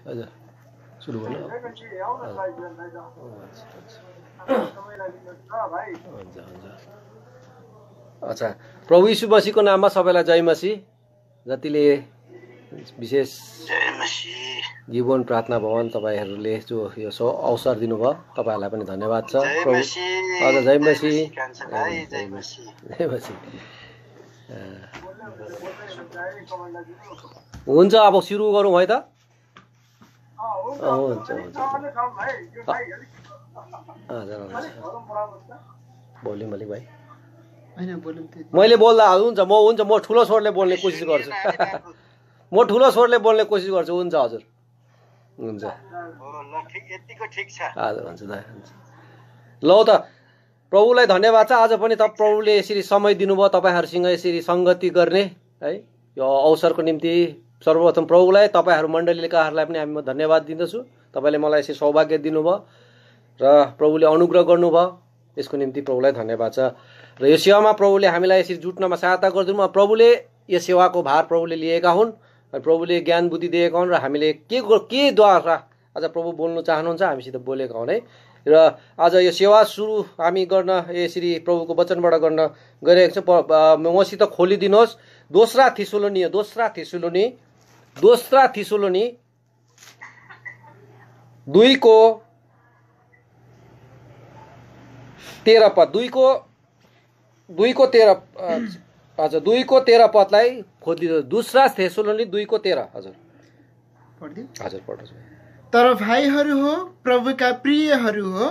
हजुर सुरु गर्नु हुन्छ हुन्छ। अच्छा, प्रभु यीशु मसीहको नाममा सबैलाई जय मसीह। जतिले विशेष जीवन प्रार्थना भवन तपाईँहरूले जो यो अवसर दिनुभयो तपाईँहरूलाई पनि धन्यवाद छ। प्रभु हजुर जय मसीह, जय मसीह। हुन्छ, अब सुरु गरौँ है त। हुन्छ हुन्छ हजुर बोल्नु मलिक भाइ। मैले बोल्दा हुन्छ म ठुलो स्वरले बोल्ने कोसिस गर्छु। म ठुलो स्वरले बोल्ने कोसिस गर्छु। हुन्छ हजुर हुन्छ हजुर हुन्छ हुन्छ। ल त प्रभुलाई धन्यवाद छ। आज पनि त प्रभुले यसरी समय दिनुभयो तपाईँहरूसँग यसरी सङ्गति गर्ने है यो अवसरको निम्ति। सर्वप्रथम प्रभुलाई, तपाईँहरू मण्डलीकाहरूलाई पनि हामी धन्यवाद दिँदछु। तपाईँले मलाई यसरी सौभाग्य दिनुभयो र प्रभुले अनुग्रह गर्नुभयो, यसको निम्ति प्रभुलाई धन्यवाद छ। र यो सेवामा प्रभुले हामीलाई यसरी जुट्नमा सहायता गरिदिनु। प्रभुले यो सेवाको भार प्रभुले लिएका हुन्, प्रभुले ज्ञान बुद्धि दिएका हुन् र हामीले केद्वारा आज प्रभु बोल्नु चाहनुहुन्छ हामीसित बोलेका हुन् है। र आज यो सेवा सुरु हामी गर्न यसरी प्रभुको वचनबाट गर्न गइरहेको छ। मसित खोलिदिनुहोस् दोस्रा थिस्सलुनी 2को 13 पद 2को 13 पदलाई खोलिदिनु। दोस्रा थिस्सलुनी 2को 13 हजुर हजुर पढ्नुहोस्। तर भाइहरू हो, प्रभुका प्रियहरू हो,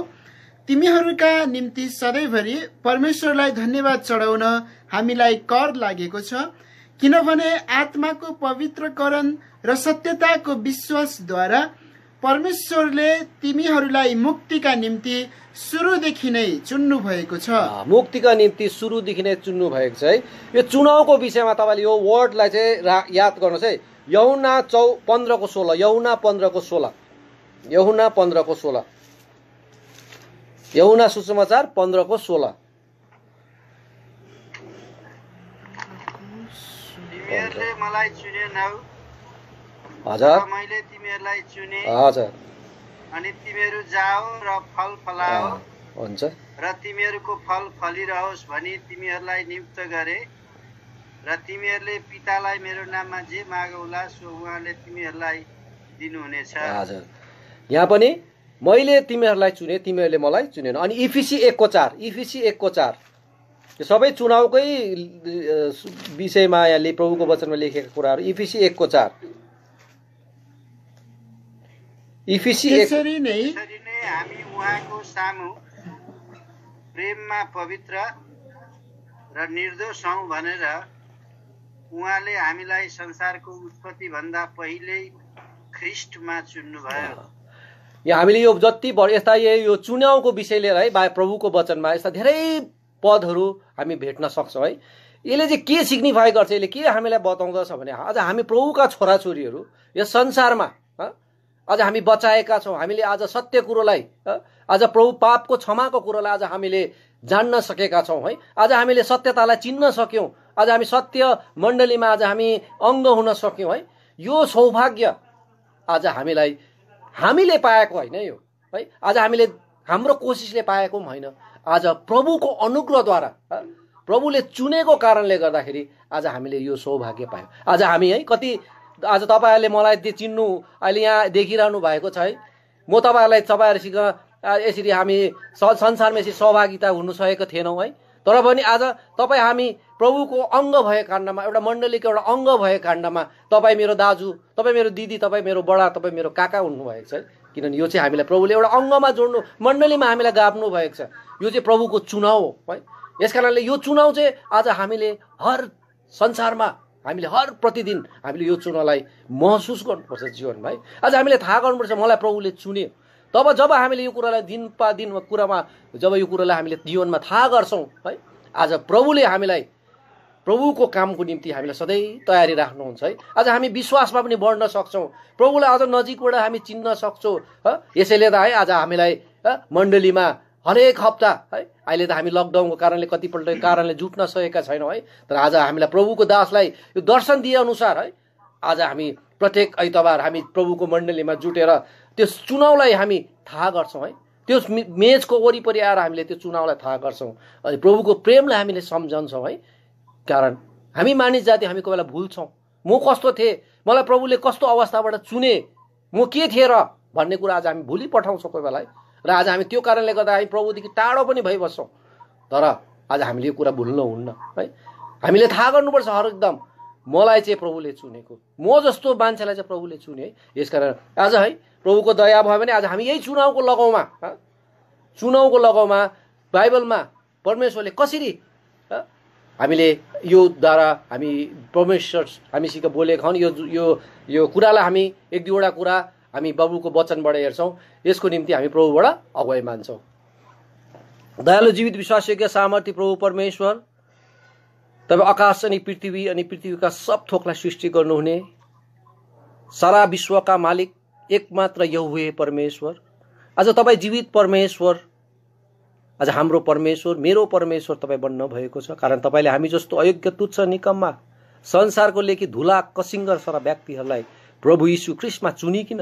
तिमीहरूका निम्ति सधैँभरि परमेश्वरलाई धन्यवाद चढाउन हामीलाई कर लागेको छ, किनभने आत्माको पवित्रकरण र सत्यताको विश्वासद्वारा परमेश्वरले तिमीहरूलाई मुक्तिका निम्ति सुरुदेखि नै चुन्नु भएको छ। मुक्तिका निम्ति सुरुदेखि नै चुन्नु भएको छ है। यो चुनावको विषयमा तपाईँले यो वर्डलाई चाहिँ याद गर्नुहोस् है। यूहन्ना 15को 16 यूहन्ना 15को 16 यूहन्ना 15को 16 यूहन्ना सुसमाचार 15को 16। तिमीहरूले मलाई चुनेनौ, हजुर मैले तिमीहरूलाई चुने, हजुर अनि तिमीहरू जाओ र फल फलाओ, हुन्छ, र तिमीहरूको फल फलिरहोस् भनी तिमीहरूलाई नियुक्त गरे, र तिमीहरूले पितालाई मेरो नाममा जे मागौला सो उहाँले तिमीहरूलाई दिनुहुनेछ। हजुर यहाँ पनि मैले तिमीहरूलाई चुने, तिमीहरूले मलाई चुनेन। अनि इफिसी 1को 4 यो सबै चुनावकै विषयमा यहाँले प्रभुको वचनमा लेखेका कुराहरू। इफिसी 1को 4 यसरी नै हामी उहाँको सामु प्रेममा पवित्र र निर्दोष हौं भनेर उहाँले हामीलाई संसारको उत्पत्ति भन्दा पहिल्यै ख्रिस्टमा चुन्नुभयो। यहाँ हामीले यो जति यस्ता यो चुनावको विषय लिएर है प्रभुको वचनमा यस्ता धेरै पदहरू हामी भेट्न सक्छौँ है। यसले चाहिँ के सिग्निफाई गर्छ, यसले के हामीलाई बताउँदछ भने आज हामी प्रभुका छोराछोरीहरू यस संसारमा आज हामी बचाएका छौँ। हामीले आज सत्य कुरोलाई आज प्रभु पापको क्षमाको कुरोलाई आज हामीले जान्न सकेका छौँ है। आज हामीले सत्यतालाई चिन्न सक्यौँ। आज हामी सत्य मण्डलीमा आज हामी अङ्ग हुन सक्यौँ है। यो सौभाग्य आज हामीले पाएको होइन यो है। आज हामीले हाम्रो कोसिसले पाएको पनि होइन। आज प्रभुको अनुग्रहद्वारा प्रभुले चुनेको कारणले गर्दाखेरि आज हामीले यो सौभाग्य पायौँ। आज हामी है कति आज तपाईँहरूले मलाई चिन्नु अहिले यहाँ देखिरहनु भएको छ है। म तपाईँहरूसँग यसरी हामी संसारमा यसरी सहभागिता हुन सकेको थिएनौँ है। तर पनि आज तपाईँ हामी प्रभुको अङ्ग भएको काण्डमा, एउटा मण्डलीको एउटा अङ्ग भएको काण्डमा तपाईँ मेरो दाजु, तपाईँ मेरो दिदी, तपाईँ मेरो बडा, तपाईँ मेरो काका हुनुभएको छ है। किनभने यो चाहिँ हामीलाई प्रभुले एउटा अङ्गमा जोड्नु, मण्डलीमा हामीलाई गाप्नु भएको छ। यो चाहिँ प्रभुको चुनाव हो है। यस कारणले यो चुनाव चाहिँ आज हामीले हर संसारमा हामीले हर प्रतिदिन हामीले यो चुनावलाई महसुस गर्नुपर्छ जीवनमा है। आज हामीले थाहा गर्नुपर्छ मलाई प्रभुले चुन्यो। तब जब हामीले यो कुरालाई दिन कुरामा जब यो कुरालाई हामीले जीवनमा थाहा गर्छौँ है, आज प्रभुले हामीलाई प्रभुको कामको निम्ति हामीलाई सधैँ तयारी राख्नुहुन्छ है। आज हामी विश्वासमा पनि बढ्न सक्छौँ, प्रभुलाई अझ नजिकबाट हामी चिन्न सक्छौँ है। यसैले त है आज हामीलाई मण्डलीमा हरेक हप्ता है, अहिले त हामी लकडाउनको कारणले कतिपल्ट कारणले जुट्न सकेका छैनौँ है। तर आज हामीलाई प्रभुको दासलाई यो दर्शन दिए अनुसार है आज हामी प्रत्येक आइतबार हामी प्रभुको मण्डलीमा जुटेर त्यो चुनावलाई हामी थाहा गर्छौँ है। त्यो मेजको वरिपरि आएर हामीले त्यो चुनावलाई थाहा गर्छौँ अनि प्रभुको प्रेमलाई हामीले सम्झन्छौँ है। कारण हामी मानिस जाति हामी कोही बेला भुल्छौँ, म कस्तो थिएँ, मलाई प्रभुले कस्तो अवस्थाबाट चुने, म के थिएँ र भन्ने कुरा आज हामी भुलि पठाउँछौँ कोही बेला है। र आज हामी त्यो कारणले गर्दा हामी प्रभुदेखि टाढो पनि भइबस्छौँ। तर आज हामीले यो कुरा भुल्नु हुन्न है। हामीले थाहा गर्नुपर्छ हरदम मलाई चाहिँ प्रभुले चुनेको, म जस्तो मान्छेलाई चाहिँ प्रभुले चुने है। यसकारण आज है प्रभुको दया भयो भने आज हामी यही चुनावको लगाउमा बाइबलमा परमेश्वरले कसरी हामीले यो द्वारा हामी परमेश्वर हामीसित बोलेका हन्, यो कुरालाई हामी एक दुईवटा कुरा हामी बाबुको वचनबाट हेर्छौँ। यसको निम्ति हामी प्रभुबाट अगुवाई मान्छौँ। दयालु जीवित विश्वासयोग्य सामर्थ्य प्रभु परमेश्वर, तपाईँ आकाश अनि पृथ्वीका सब थोकलाई सृष्टि गर्नुहुने सारा विश्वका मालिक एकमात्र यहोवा परमेश्वर, आज तपाईँ जीवित परमेश्वर, आज हाम्रो परमेश्वर, मेरो परमेश्वर तपाईँ बन्न भएको छ। कारण तपाईँले हामी जस्तो अयोग्य तुच्छ निकम्मा संसारको लेखी धुला कसिङ्गर सारा व्यक्तिहरूलाई प्रभु यीशु ख्रीष्टमा चुनिकिन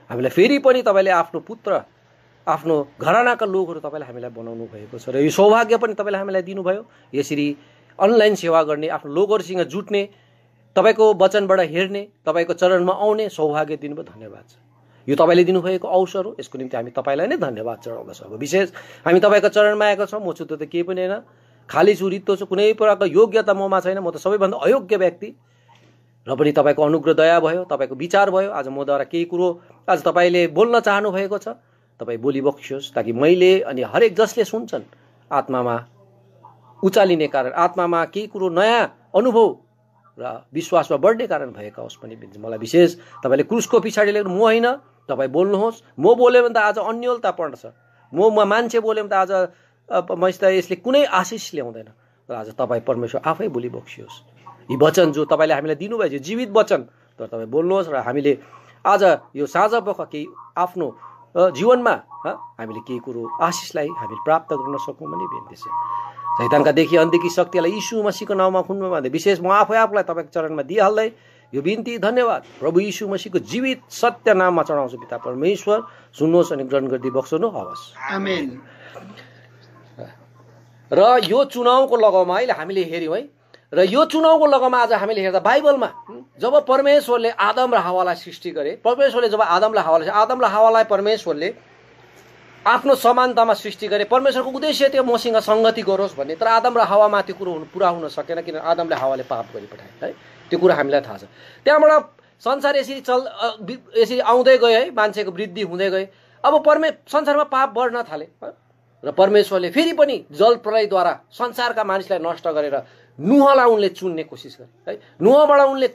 हामीलाई फेरि पनि तपाईँले आफ्नो पुत्र, आफ्नो घरानाका लोकहरू तपाईँले हामीलाई बनाउनु भएको छ। र यो सौभाग्य पनि तपाईँले हामीलाई दिनुभयो। यसरी अनलाइन सेवा गर्ने, आफ्नो लोकहरूसँग जुट्ने, तपाईँको वचनबाट हेर्ने, तपाईँको चरणमा आउने सौभाग्य दिनुभयो। धन्यवाद छ। यो तपाईँले दिनुभएको अवसर हो, यसको निम्ति हामी तपाईँलाई नै धन्यवाद चढाउँदछौँ। अब विशेष हामी तपाईँको चरणमा आएका छौँ। म छुट्टो त केही पनि होइन, खाली छु, रित्तो छु, कुनै प्रकारको योग्यता ममा छैन, म त सबैभन्दा अयोग्य व्यक्ति। र पनि तपाईँको अनुग्रह दया भयो, तपाईँको विचार भयो। आज मद्वारा केही कुरो आज तपाईँले बोल्न चाहनु भएको छ, तपाईँ बोली बक्सियोस्, ताकि मैले अनि हरेक जसले सुन्छन् आत्मामा उचालिने कारण, आत्मामा केही कुरो नयाँ अनुभव र विश्वासमा बढ्ने कारण भएका होस् पनि बिन्छु। मलाई विशेष तपाईँले क्रुसको पछाडि लेख्नु, म होइन, तपाईँ बोल्नुहोस्। म बोल्यो भने त आज अन्यलता पर्छ, म मान्छे बोल्यो भने त आज यसले कुनै आशिष ल्याउँदैन। र आज तपाईँ परमेश्वर आफै बोली बक्सियोस्। यी वचन जो तपाईँले हामीलाई दिनुभयो, यो जीवित वचन, तर तपाईँ बोल्नुहोस् र हामीले आज यो साँझ पख केही आफ्नो जीवनमा हामीले केही कुरो आशिषलाई हामी प्राप्त गर्न सकौँ भन्ने बिन्ती छ। शैतानका देखि अन्तिकी शक्तिलाई यीशु मसीहको नाममा खुनमा भन्दै विशेष म आफूलाई तपाईँको चरणमा दिइहाल्दै यो बिन्ती धन्यवाद प्रभु यीशु मसीहको जीवित सत्य नाममा चढाउँछु। पिता परमेश्वर सुन्नुहोस् अनि ग्रहण गर्दै बक्सनु हवस्। आमेन। र यो चुनावको लगाउमा अहिले हामीले हेर्यौँ है। र यो चुनावको लगाउमा आज हामीले हेर्दा बाइबलमा जब परमेश्वरले आदम र हावालाई सृष्टि गरे, परमेश्वरले जब आदम र हावालाई परमेश्वरले आफ्नो समानतामा सृष्टि गरे, परमेश्वरको उद्देश्य थियो मसँग सङ्गति गरोस् भन्ने। तर आदम र हावामा त्यो कुरो पुरा हुन सकेन, किन आदमले हावाले पाप गरिपठाए है। त्यो कुरा हामीलाई थाहा छ। त्यहाँबाट संसार यसरी आउँदै गयो है, मान्छेको वृद्धि हुँदै गयो। अब संसारमा पाप बढ्न थाले र परमेश्वरले फेरि पनि जल प्रलयद्वारा संसारका मानिसलाई नष्ट गरेर नुहलाई उनले चुन्ने कोसिस गरे है। नुहबाट उनले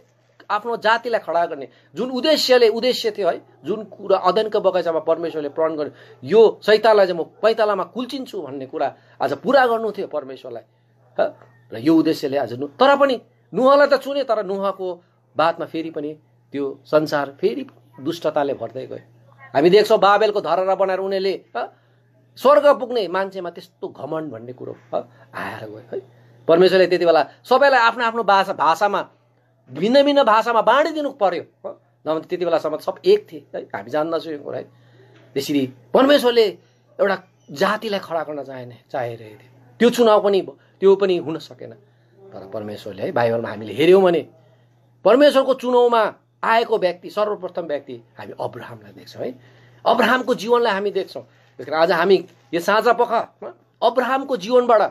आफ्नो जातिलाई खडा गर्ने जुन उद्देश्य थियो है, जुन कुरा अदनको बगैँचामा परमेश्वरले प्रण गर्यो, यो शैतानलाई चाहिँ म पैतालामा कुल्चिन्छु भन्ने कुरा आज पुरा गर्नु थियो परमेश्वरलाई र यो उद्देश्यले आज तर पनि नुहलाई त चुने, तर नुहको बादमा फेरि पनि त्यो संसार फेरि दुष्टताले भर्दै गयो। हामी देख्छौँ बाबेलको धरहरा बनाएर उनीहरूले स्वर्ग पुग्ने मान्छेमा त्यस्तो घमण्ड भन्ने कुरो आएर गयो है। परमेश्वरले त्यति बेला सबैलाई आफ्नो आफ्नो भाषामा भिन्न भिन्न भाषामा बाँडिदिनु पर्यो, नभए त्यति बेलासम्म सब एक थिए है। हामी जान्दछौँ यो कुरा है। त्यसरी परमेश्वरले एउटा जातिलाई खडा गर्न चाहिरहेको थियो। त्यो चुनाव पनि त्यो पनि हुन सकेन। तर परमेश्वरले है, बाइबलमा हामीले हेऱ्यौँ भने परमेश्वरको चुनावमा आएको व्यक्ति, सर्वप्रथम व्यक्ति हामी अब्राहमलाई देख्छौँ है। अब्राहमको जीवनलाई हामी देख्छौँ। त्यस कारण आज हामी यो साँझ पख अब्राहमको जीवनबाट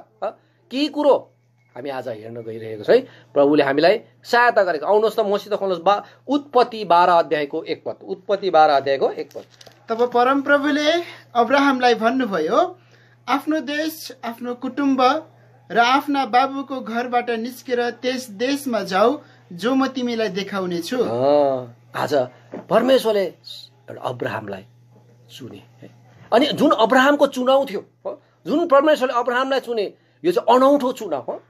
केही कुरो हामी आज हेर्न गइरहेको छ है। प्रभुले हामीलाई सहायता गरेको। आउनुहोस् त मसित खोल्नुहोस् उत्पत्ति 12 अध्यायको 1 पद। उत्पत्ति 12 अध्यायको 1 पद। तब परमप्रभुले अब्राहमलाई भन्नुभयो, आफ्नो देश, आफ्नो कुटुम्ब र आफ्ना बाबुको घरबाट निस्केर त्यस देशमा जाऊ जो म तिमीलाई देखाउने छु। आज परमेश्वरले अब्राहमलाई चुने है। अनि जुन अब्राहमको चुनाव थियो, जुन परमेश्वरले अब्राहमलाई चुने, यो चाहिँ अनौठो चुनाव हो।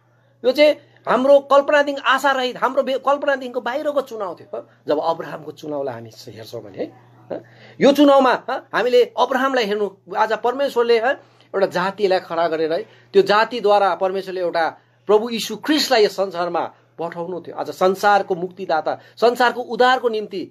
यो चाहिँ हाम्रो कल्पनादेखि आशा रहित, हाम्रो कल्पनादेखिको बाहिरको चुनाव थियो। जब अब्राहमको चुनावलाई हामी हेर्छौँ भने है, यो चुनावमा हामीले अब्राहमलाई हेर्नु, आज परमेश्वरले एउटा जातिलाई खडा गरेर है, त्यो जातिद्वारा परमेश्वरले एउटा प्रभु यीशु ख्रीष्टलाई यस संसारमा पठाउनु थियो। आज संसारको मुक्तिदाता, संसारको उद्धारको निम्ति,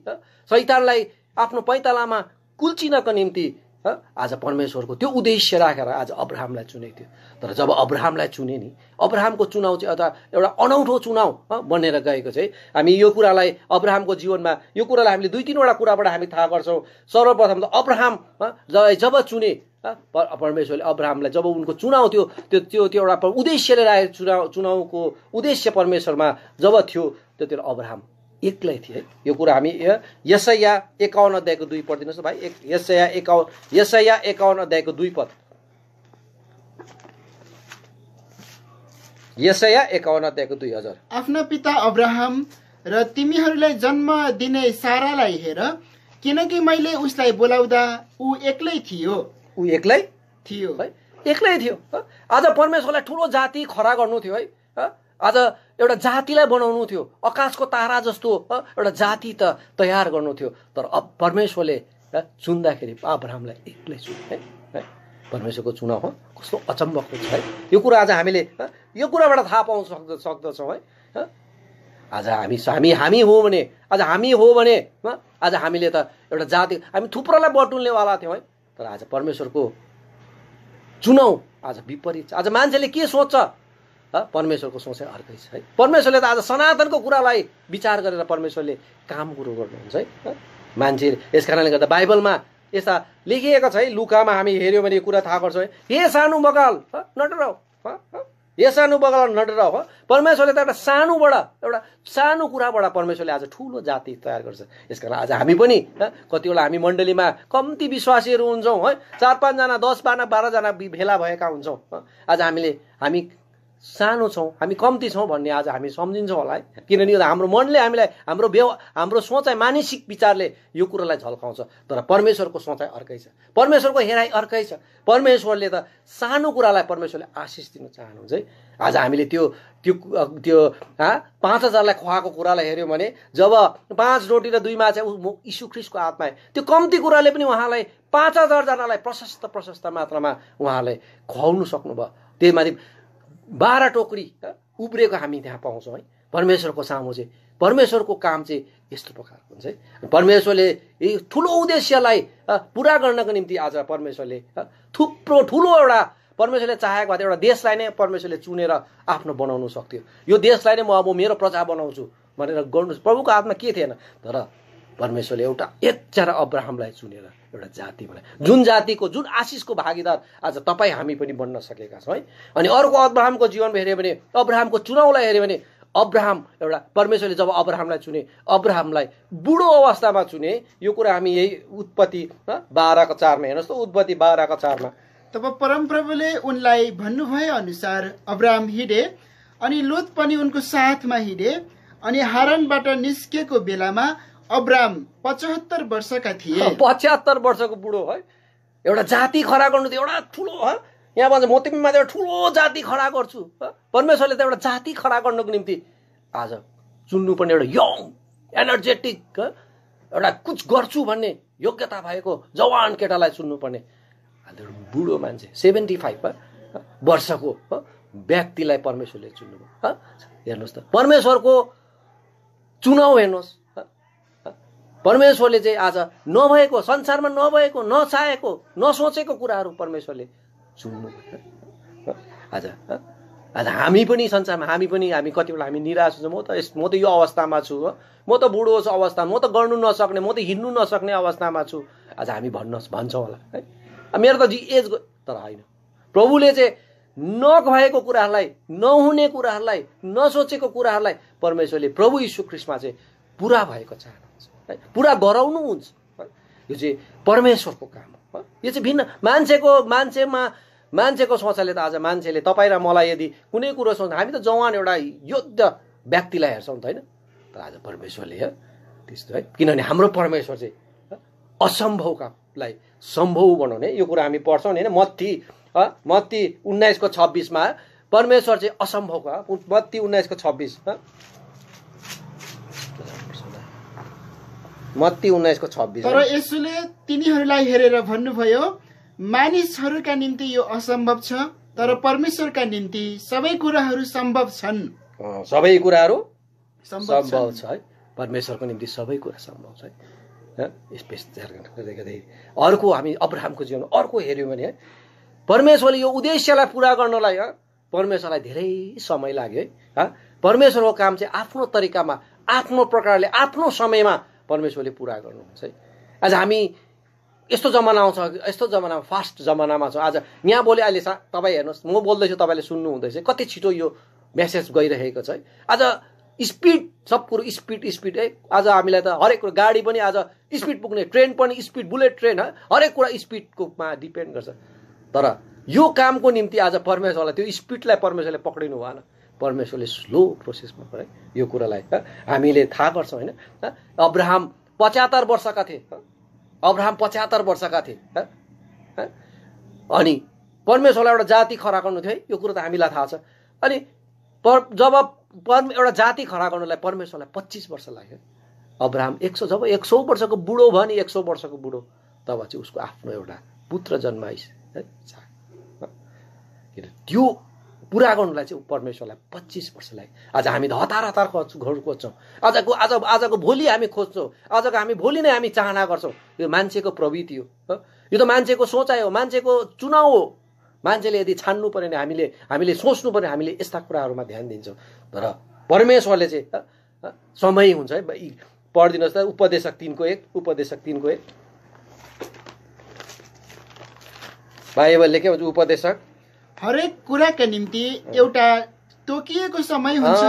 शैतानलाई आफ्नो पैतालामा कुल्चिनको निम्ति आज परमेश्वरको त्यो उद्देश्य राखेर आज अब्राहमलाई चुनेको थियो। तर जब अब्राहमलाई चुने नि, अब्राहमको चुनाव चाहिँ एउटा अनौठो चुनाव बनेर गएको चाहिँ हामी यो कुरालाई अब्राहमको जीवनमा यो कुरालाई हामीले 2-3वटा कुराबाट हामी थाहा गर्छौँ। सर्वप्रथम त अब्राहम जब चुने परमेश्वरले अब्राहमलाई, जब उनको चुनाव थियो त्यो एउटा उद्देश्यले राखेको चुनावको उद्देश्य परमेश्वरमा जब थियो त्यति बेला अब्राहम एक्लै थिए। यो कुरा हामी यशाया 51 अध्यायको 2 पढिदिनुहोस् न भाइ। यशाया 51 अध्यायको 2 पद। यशाया 51 अध्यायको 2। हजुर। आफ्ना पिता अब्राहम र तिमीहरूलाई जन्म दिने सारालाई हेर, किनकि मैले उसलाई बोलाउँदा ऊ एक्लै थियो। ऊ एक्लै थियो है, एक्लै थियो। आज परमेश्वरलाई ठुलो जाति खडा गर्नु थियो है। आज एउटा जातिलाई बनाउनु थियो, आकाशको तारा जस्तो एउटा जाति त तयार गर्नु थियो। तर अब परमेश्वरले चुन्दाखेरि अब्राहमलाई एक्लै चुने है। परमेश्वरको चुनाव कस्तो अचम्मको छ है। यो कुरा आज हामीले यो कुराबाट थाहा पाउन सक्दछौँ है। आज हामी हो भने, आज हामी हो भने आज हामीले त एउटा जाति, हामी थुप्रोलाई बटुल्नेवाला थियौँ है। तर आज परमेश्वरको चुनाव आज विपरीत छ। आज मान्छेले के सोच्छ, परमेश्वरको सोचाइ अर्कै छ है। परमेश्वरले त आज सनातनको कुरालाई विचार गरेर परमेश्वरले काम कुरो गर्नुहुन्छ है। मान्छे यस कारणले गर्दा बाइबलमा यस्ता लेखिएको छ है। लुकामा हामी हेऱ्यौँ भने यो कुरा थाहा गर्छौँ है। हे सानो बगाल नडराऊ, हे सानो बगाल नडराऊ। परमेश्वरले त एउटा सानो कुराबाट परमेश्वरले आज ठुलो जाति तयार गर्छ। यसकारण आज हामी पनि कतिवटा हामी मण्डलीमा कम्ती विश्वासीहरू हुन्छौँ है। 4-5 जना 10-12 जना भेला भएका हुन्छौँ। आज हामी सानो छौँ, हामी कम्ती छौँ भन्ने आज हामी सम्झिन्छौँ होला है। किनभने हाम्रो मनले हामीलाई हाम्रो सोचाइ मानसिक विचारले यो कुरालाई झल्काउँछ। तर परमेश्वरको सोचाइ अर्कै छ, परमेश्वरको हेराइ अर्कै छ। परमेश्वरले त सानो कुरालाई परमेश्वरले आशिष दिन चाहनुहुन्छ है। आज हामीले त्यो 5000लाई खुवाएको कुरालाई हेऱ्यौँ भने जब 5 रोटी र 2 माछा यीशु ख्रीष्टको आत्मा त्यो कम्ती कुराले पनि उहाँलाई 5000 जनालाई प्रशस्त मात्रामा उहाँलाई खुवाउनु सक्नुभयो। त्यही माथि 12 टोकरी उब्रेको हामी त्यहाँ पाउँछौँ है। परमेश्वरको सामु चाहिँ परमेश्वरको काम चाहिँ यस्तो प्रकारको हुन्छ है। परमेश्वरले यही ठुलो उद्देश्यलाई पुरा गर्नको निम्ति आज परमेश्वरले ठुलो एउटा परमेश्वरले चाहेको भए एउटा देशलाई नै परमेश्वरले चुनेर आफ्नो बनाउनु सक्थ्यो। यो देशलाई नै म मेरो प्रजा बनाउँछु भनेर गर्नु प्रभुको हातमा के थिएन। तर परमेश्वरले एकजना अब्राहमलाई चुनेर एउटा जाति बनाए, जुन जातिको जुन आशिषको भागीदार आज तपाईँ हामी पनि बन्न सकेका छौँ है। अनि अर्को अब्राहमको जीवन हेऱ्यो भने, अब्राहमको चुनावलाई हेऱ्यो भने, अब्राहम एउटा परमेश्वरले जब अब्राहमलाई चुने, अब्राहमलाई बुढो अवस्थामा चुने। यो कुरा हामी यही उत्पत्ति 12:4 हेर्नुहोस् त। उत्पत्ति 12:4 तब परमप्रभुले उनलाई भन्नुभए अनुसार अब्राहम हिँडे अनि लोत पनि उनको साथमा हिँडे। अनि हारानबाट निस्केको बेलामा अब्राहम 75 वर्षका थिए। 75 वर्षको बुढो है। एउटा जाति खडा गर्नु थियो, एउटा ठुलो यहाँ भन्छ म तिमीमा एउटा ठुलो जाति खडा गर्छु। परमेश्वरले त एउटा जाति खडा गर्नको निम्ति आज चुन्नुपर्ने एउटा यङ एनर्जेटिक एउटा कुछ गर्छु भन्ने योग्यता भएको जवान केटालाई चुन्नुपर्ने बुढो मान्छे 75 वर्षको व्यक्तिलाई परमेश्वरले चुन्नुभयो। हेर्नुहोस् त परमेश्वरको चुनाव हेर्नुहोस्। परमेश्वरले चाहिँ आज नभएको, संसारमा नभएको, नचाहेको, नसोचेको कुराहरू परमेश्वरले चुन्नुभयो। आज हामी पनि संसारमा हामी कति बेला हामी निराश हुन्छौँ। म त यो अवस्थामा छु, म त बुढो अवस्थामा, म त गर्नु नसक्ने, म त हिँड्नु नसक्ने अवस्थामा छु। आज हामी भन्छौँ होला है, मेरो त एज। तर होइन, प्रभुले चाहिँ नभएको कुराहरूलाई, नहुने कुराहरूलाई, नसोचेको कुराहरूलाई परमेश्वरले प्रभु यीशु ख्रीष्टमा चाहिँ पुरा भएको चाहनुहुन्छ है, पुरा गराउनुहुन्छ। यो चाहिँ परमेश्वरको काम हो। यो चाहिँ भिन्न मान्छेको सोचाइले त आज मान्छेले तपाईँ र मलाई यदि कुनै कुरो सोच्छ, हामी त जवान एउटा योद्ध व्यक्तिलाई हेर्छौँ त होइन। तर आज परमेश्वरले त्यस्तो है, किनभने हाम्रो परमेश्वर चाहिँ असम्भवकालाई सम्भव बनाउने। यो कुरा हामी पढ्छौँ होइन। मत्ती 19:26 परमेश्वर चाहिँ असम्भवका, मत्ती 19:26 मत्ती 19:26। तर यसुले तिनीहरूलाई हेरेर भन्नुभयो, मानिसहरूका निम्ति यो असम्भव छ, तर परमेश्वरका निम्ति सबै कुराहरू सम्भव छन्। सबै कुराहरू सम्भव छ है। परमेश्वरको निम्ति सबै कुरा सम्भव छ है। अर्को हामी अब्राहमको जीवन अर्को हेऱ्यौँ भने है, परमेश्वरले यो उद्देश्यलाई पुरा गर्नलाई परमेश्वरलाई धेरै समय लाग्यो है। परमेश्वरको काम चाहिँ आफ्नो तरिकामा, आफ्नो प्रकारले, आफ्नो समयमा परमेश्वरले पुरा गर्नुहुन्छ है। आज हामी यस्तो जमाना आउँछ, यस्तो जमानामा, फास्ट जमानामा छ। आज यहाँ बोले अहिले तपाईँ हेर्नुहोस्, म बोल्दैछु, तपाईँले सुन्नु हुँदैछ, कति छिटो यो मेसेज गइरहेको छ है। आज स्पिड, सब कुरो स्पिड है। आज हामीलाई त हरेक कुरो, गाडी पनि आज स्पिड पुग्ने, ट्रेन पनि स्पिड, बुलेट ट्रेन है, हरेक कुरा स्पिडकोमा डिपेन्ड गर्छ। तर यो कामको निम्ति आज परमेश्वरलाई त्यो स्पिडलाई परमेश्वरले पक्रिनु भएन, परमेश्वरले स्लो प्रोसेसमा है यो कुरालाई हामीले थाहा गर्छौँ होइन। अब्राहम 75 वर्षका थिए, अब्राहम 75 वर्षका थिए अनि परमेश्वरलाई एउटा जाति खडा गर्नु थियो, यो कुरो त हामीलाई थाहा छ। अनि जब एउटा जाति खडा गर्नुलाई परमेश्वरलाई 25 वर्ष लाग्यो। अब्राहम 100 जब 100 वर्षको बुढो भयो नि, 100 वर्षको बुढो, तब चाहिँ उसको आफ्नो एउटा पुत्र जन्माइस है। त्यो पुरा गर्नुलाई चाहिँ परमेश्वरलाई 25 वर्ष लाग्यो। आज हामी त हतार घर खोज्छौँ, आजको भोलि हामी खोज्छौँ, आजको हामी भोलि नै हामी चाहना गर्छौँ। यो मान्छेको प्रवृत्ति हो, यो त मान्छेको सोचाइ हो, मान्छेको चुनाव हो। मान्छेले यदि छान्नु पर्यो भने हामीले सोच्नु पर्यो, हामीले यस्ता कुराहरूमा ध्यान दिन्छौँ। तर परमेश्वरले चाहिँ समय हुन्छ है। पढिदिनुहोस् त उपदेशक 3:1, उपदेशक 3:1 बाइबलले के भन्छ? उपदेशक हरेक कुराका निम्ति एउटा तोकिएको समय हुन्छ,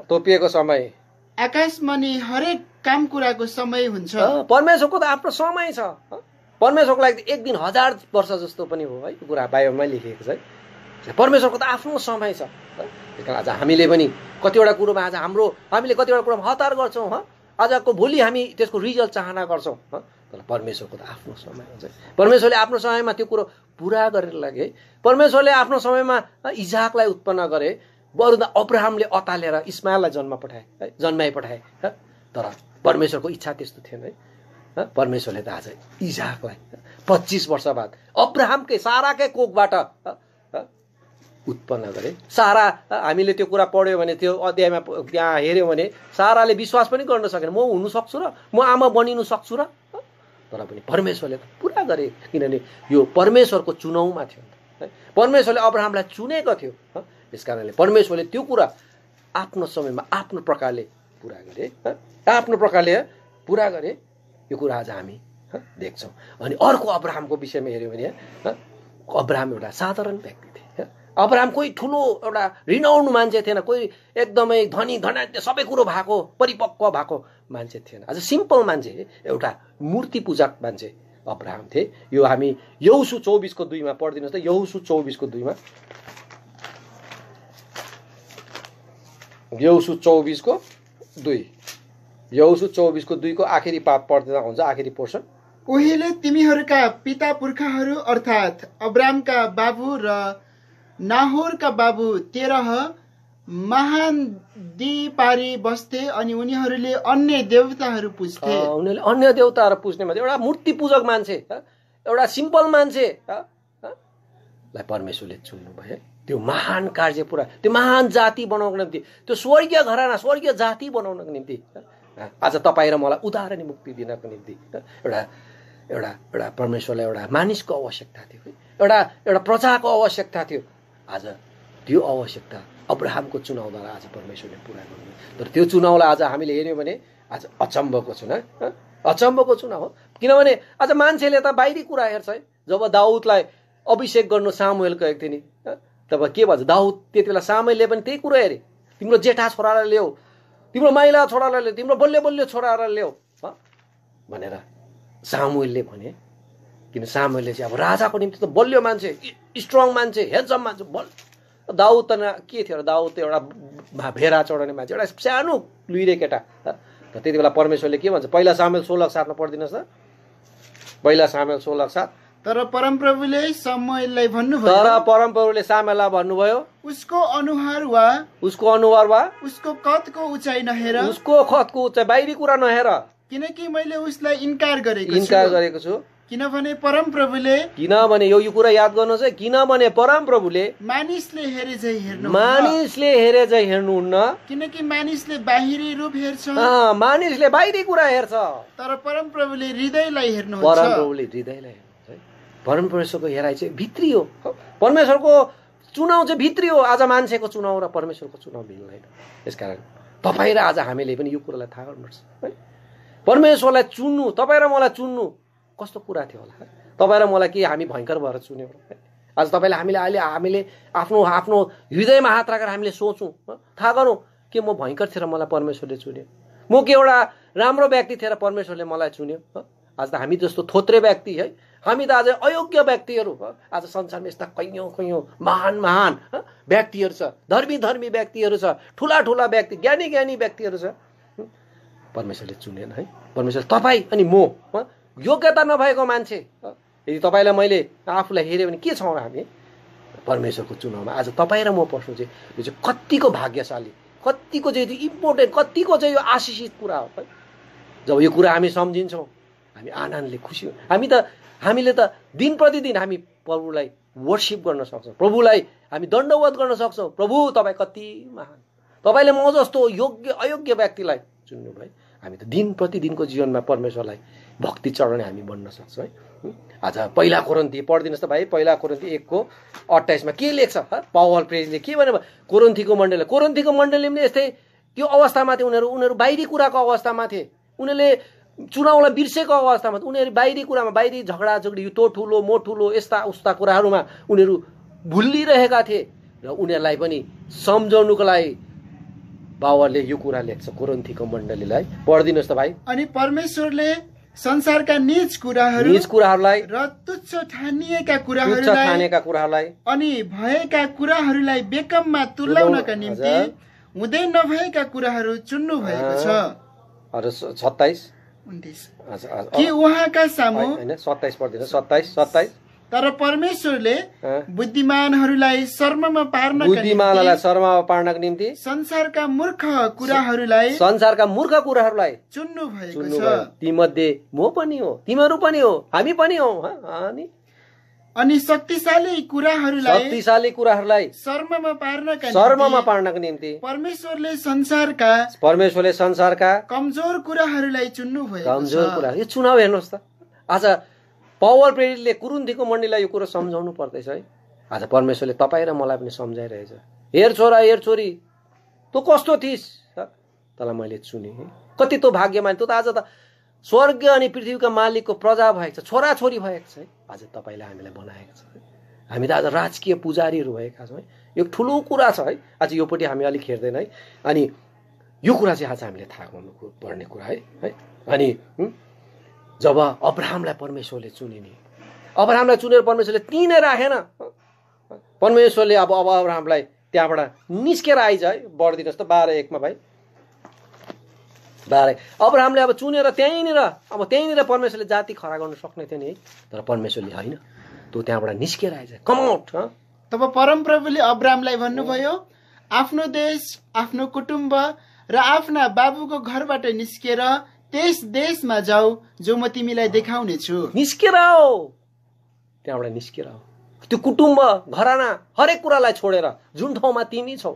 तोकिएको समय। आकाशमानि हरेक काम कुराको समय हुन्छ। परमेश्वरको त आफ्नो समय छ। परमेश्वरको लागि एक दिन 1000 वर्ष जस्तो पनि हो है, यो कुरा बाइबलमै लेखिएको छ है। परमेश्वरको त आफ्नो समय छ। त्यस कारण आज हामीले पनि कतिवटा कुरोमा आज हामीले कतिवटा कुरोमा हतार गर्छौँ, आजको भोलि हामी त्यसको रिजल्ट चाहना गर्छौँ। तर परमेश्वरको त आफ्नो समय हुन्छ। परमेश्वरले आफ्नो समयमा त्यो कुरो पुरा गरेर लगे। परमेश्वरले आफ्नो समयमा इजाकलाई उत्पन्न गरे, बरु त अब्राहमले अतालेर इस्माइललाई जन्माइ पठाए। तर परमेश्वरको इच्छा त्यस्तो थिएन है। परमेश्वरले त आज इजाकलाई 25 वर्ष बाद अब्राहमकै साराकै कोखबाट उत्पन्न गरे। सारा, हामीले त्यो कुरा पढ्यो भने, त्यो अध्यायमा त्यहाँ हेऱ्यौँ भने साराले विश्वास पनि गर्न सकेन, म हुनु सक्छु र, म आमा बनिनु सक्छु र। तर पनि परमेश्वरले त पुरा गरे, किनभने यो परमेश्वरको चुनावमा थियो। परमेश्वरले अब्राहमलाई चुनेको थियो। त्यस कारणले परमेश्वरले त्यो कुरा आफ्नो समयमा आफ्नो प्रकारले पुरा गरे, आफ्नो प्रकारले पुरा गरे। यो कुरा आज हामी देख्छौँ। अनि अर्को अब्राहमको विषयमा हेऱ्यौँ भने अब्राहम एउटा साधारण व्यक्ति थिए। अब्राहम कोही ठुलो एउटा रिनाउन्ड मान्छे थिएन, कोही एकदमै धनी धनाढ्य सबै कुरो भएको परिपक्व भएको मान्छे थिएन। आज सिम्पल मान्छे, एउटा मूर्ति पूजक मान्छे अब्राहम थिए। यो हामी यहोशू 24:2 पढिदिनुहोस् त। यहोशू 24:2 यहोशू 24:2 यहोशू 24:2 को आखिरी पाठ पढ्दा हुन्छ, आखिरी पोर्सन। उहिले तिमीहरूका पिता पुर्खाहरू अर्थात् अब्रामका बाबु र नाहोरका बाबु तेरह महान दिपारी बस्थे अनि उनीहरूले अन्य देवताहरू पुज्थे। उनीहरूले अन्य देवताहरू पुज्ने मान्छे, एउटा मूर्ति पूजक मान्छे, एउटा सिम्पल मान्छे लाई परमेश्वरले चुन्नु भयो। त्यो महान कार्य पुरा, त्यो महान जाति बनाउनको निम्ति, त्यो स्वर्गीय घराना, स्वर्गीय जाति बनाउनको निम्ति, आज तपाईँ र मलाई उद्धार अनि मुक्ति दिनको निम्ति एउटा एउटा एउटा परमेश्वरलाई एउटा मानिसको आवश्यकता थियो, एउटा प्रजाको आवश्यकता थियो। आज त्यो आवश्यकता अब्राहमको चुनावद्वारा आज परमेश्वरले पुरा गर्नु। तर त्यो चुनावलाई आज हामीले हेर्यौँ भने आज अचम्मको चुनाव, अचम्मको चुनाव हो। किनभने आज मान्छेले त बाहिरी कुरा हेर्छ है। जब दाउदलाई अभिषेक गर्नु सामुएल गएको थियो नि, तब के भन्छ? दाउद त्यति बेला सामुएलले पनि त्यही कुरो हेरे, तिम्रो जेठा छोरालाई ल्याऊ, तिम्रो माइला छोरालाई ल्याऊ, तिम्रो बल्य बल्य छोरालाई ल्याऊ भनेर सामुएलले भने। किन सामुएलले चाहिँ अब राजाको निम्ति त बलियो मान्छे, स्ट्रङ मान्छे, हेन्डसम मान्छे। दाउद त के थियो? दाउद त एउटा भेडा चढाउने मान्छे, एउटा सानो लुइरे केटा। त्यति बेला परमेश्वरले के भन्छ? पहिला सामुएल 16:7 पढिदिनुहोस् त। पहिला सामुएल 16:7। तर परमप्रभुले सामुएललाई भन्नुभयो, उसको अनुहार वा उसको कदको उचाइ नहेर, उसको कदको उचाइ, बाहिरी कुरा नहेर, किनकि मैले उसलाई इन्कार गरेको छु। किनभने परमप्रभुले किनभने यो कुरा याद गर्नुहोस् है, किनभने परमप्रभुले मानिसले हेरे झै हेर्नु मानिसले हेरे चाहिँ हेर्नुहुन्न, किनकि मानिसले बाहिरी रूप हेर्छ मानिसले बाहिरी कुरा हेर्छ, तर परमप्रभुले हृदयलाई हेर्नुहुन्छ। परमप्रभुले हृदयलाई हेर्नुहुन्छ है। परमेश्वरको हेराइ चाहिँ भित्री हो, परमेश्वरको चुनाव चाहिँ भित्री हो। आज मान्छेको चुनाव र परमेश्वरको चुनाव भिन्दैन। यसकारण तपाईँ र आज हामीले पनि यो कुरालाई थाहा गर्नुपर्छ है। परमेश्वरलाई चुन्नु, तपाईँ र मलाई चुन्नु कस्तो कुरा थियो होला। तपाईँ र मलाई के हामी भयङ्कर भएर चुन्यौँ है? आज तपाईँले हामीले आफ्नो आफ्नो हृदयमा हात राखेर हामीले सोचौँ, थाहा गरौँ के म भयङ्कर थिएँ र मलाई परमेश्वरले चुन्यो, म के एउटा राम्रो व्यक्ति थिएँ र परमेश्वरले मलाई चुन्यो। आज त हामी जस्तो थोत्रे व्यक्ति है, हामी त आज अयोग्य व्यक्तिहरू। आज संसारमा यस्ता कैयौँ महान महान व्यक्तिहरू छ, धर्मी व्यक्तिहरू छ, ठुला व्यक्ति, ज्ञानी व्यक्तिहरू छ। परमेश्वरले चुनेन है। परमेश्वर तपाईँ अनि म योग्यता नभएको मान्छे, यदि तपाईँलाई मैले आफूलाई हेऱ्यो भने के छौँ हामी परमेश्वरको चुनावमा। आज तपाईँ र म पस्नु चाहिँ यो चाहिँ कतिको भाग्यशाली, कतिको चाहिँ इम्पोर्टेन्ट, कतिको चाहिँ यो आशिषित कुरा हो है। जब यो कुरा हामी सम्झिन्छौँ हामी आनन्दले खुसी हो। हामीले त दिन प्रतिदिन हामी प्रभुलाई वर्शिप गर्न सक्छौँ, प्रभुलाई हामी दण्डवत गर्न सक्छौँ। प्रभु तपाईँ कति महान, तपाईँले म जस्तो योग्य अयोग्य व्यक्तिलाई चुन्नु भाइ। हामी त दिन प्रतिदिनको जीवनमा परमेश्वरलाई भक्ति चढाउने हामी बन्न सक्छौँ है। आज पहिला कोरिन्थी पढिदिनुहोस् त भाइ, पहिला कोरिन्थी 1:28 के लेख्छ पावल प्रेरितले के भन्यो? कोरिन्थीको मण्डलीले पनि यस्तै त्यो अवस्थामा थिए। उनीहरू बाहिरी कुराको अवस्थामा थिए, उनीहरूले चुनावलाई बिर्सेको अवस्थामा, उनीहरू बाहिरी कुरामा, बाहिरी झगडा तँ ठुलो म ठुलो यस्ता उस्ता कुराहरूमा उनीहरू भुलिरहेका थिए। र उनीहरूलाई पनि सम्झाउनुको लागि पावलले यो कुरा लेख्छ कोरिन्थीको मण्डलीलाई। पढिदिनुहोस् त भाइ। अनि परमेश्वरले संसारका निज कुराहरूलाई र तुच्छ ठानिएका कुराहरूलाई अनि भएका कुराहरूलाई बेकममा तुल्याउनका निम्ति हुँदै नभएका कुराहरू चुन्नु भएको छ। 27 कि उहाँका सामु 27 पढिदिनुहोस्। 27 तर परमेश्वरले बुद्धिमानहरूलाई शर्ममा पार्नका निम्ति संसारका मूर्ख कुराहरूलाई चुन्नु भएको छ। तीमध्ये म पनि हो, तिमीहरू पनि हो, हामी पनि हो। अनि शक्तिशाली कुराहरूलाई शर्ममा पार्नका निम्ति परमेश्वरले संसारका कमजोर कुराहरूलाई चुन्नु भएको छ। कमजोर कुरा यो चुनाव हेर्नुहोस् त। आज पावल प्रेरितले कुरिन्थीको मण्डलीलाई यो कुरा सम्झाउनु पर्दैछ है। आज परमेश्वरले तपाईँ र मलाई पनि सम्झाइरहेछ। हेर छोरा हेर छोरी, तँ कस्तो थिइस्, तँलाई मैले चुने। कति तँ भाग्यमान, तँ त आज त स्वर्ग अनि पृथ्वीका मालिकको प्रजा भएको छ, छोरा छोरी भएको छ है। आज तपाईँले हामीलाई बनाएको छ। हामी त आज राजकीय पुजारीहरू भएका छौँ है। यो ठुलो कुरा छ है। आज योपट्टि हामी अलिक हेर्दैन है। अनि यो कुरा चाहिँ आज हामीले थाहा गर्नु पर्ने कुरा है। अनि जब अब्राहमलाई परमेश्वरले चुने नि, अब्राहमलाई चुनेर परमेश्वरले तिनै राखेन। परमेश्वरले अब अब्राहमलाई त्यहाँबाट निस्केर आइज है। बढिदिनुहोस् त 12:1 भाइ। 12 अब्राहमले अब चुनेर त्यहीँनिर परमेश्वरले जाति खडा गर्न सक्ने थियो नि है। तर परमेश्वरले होइन, तँ त्यहाँबाट निस्केर आइज, कम आउट। तब परमप्रभुले अब्राहमलाई भन्नुभयो, आफ्नो देश, आफ्नो कुटुम्ब र आफ्ना बाबुको घरबाट निस्केर त्यस देशमा जाऊ जो म तिमीलाई देखाउने छु। निस्केर आओ, त्यहाँबाट निस्केर आओ। त्यो कुटुम्ब घराना हरेक कुरालाई छोडेर, जुन ठाउँमा तिमी छौ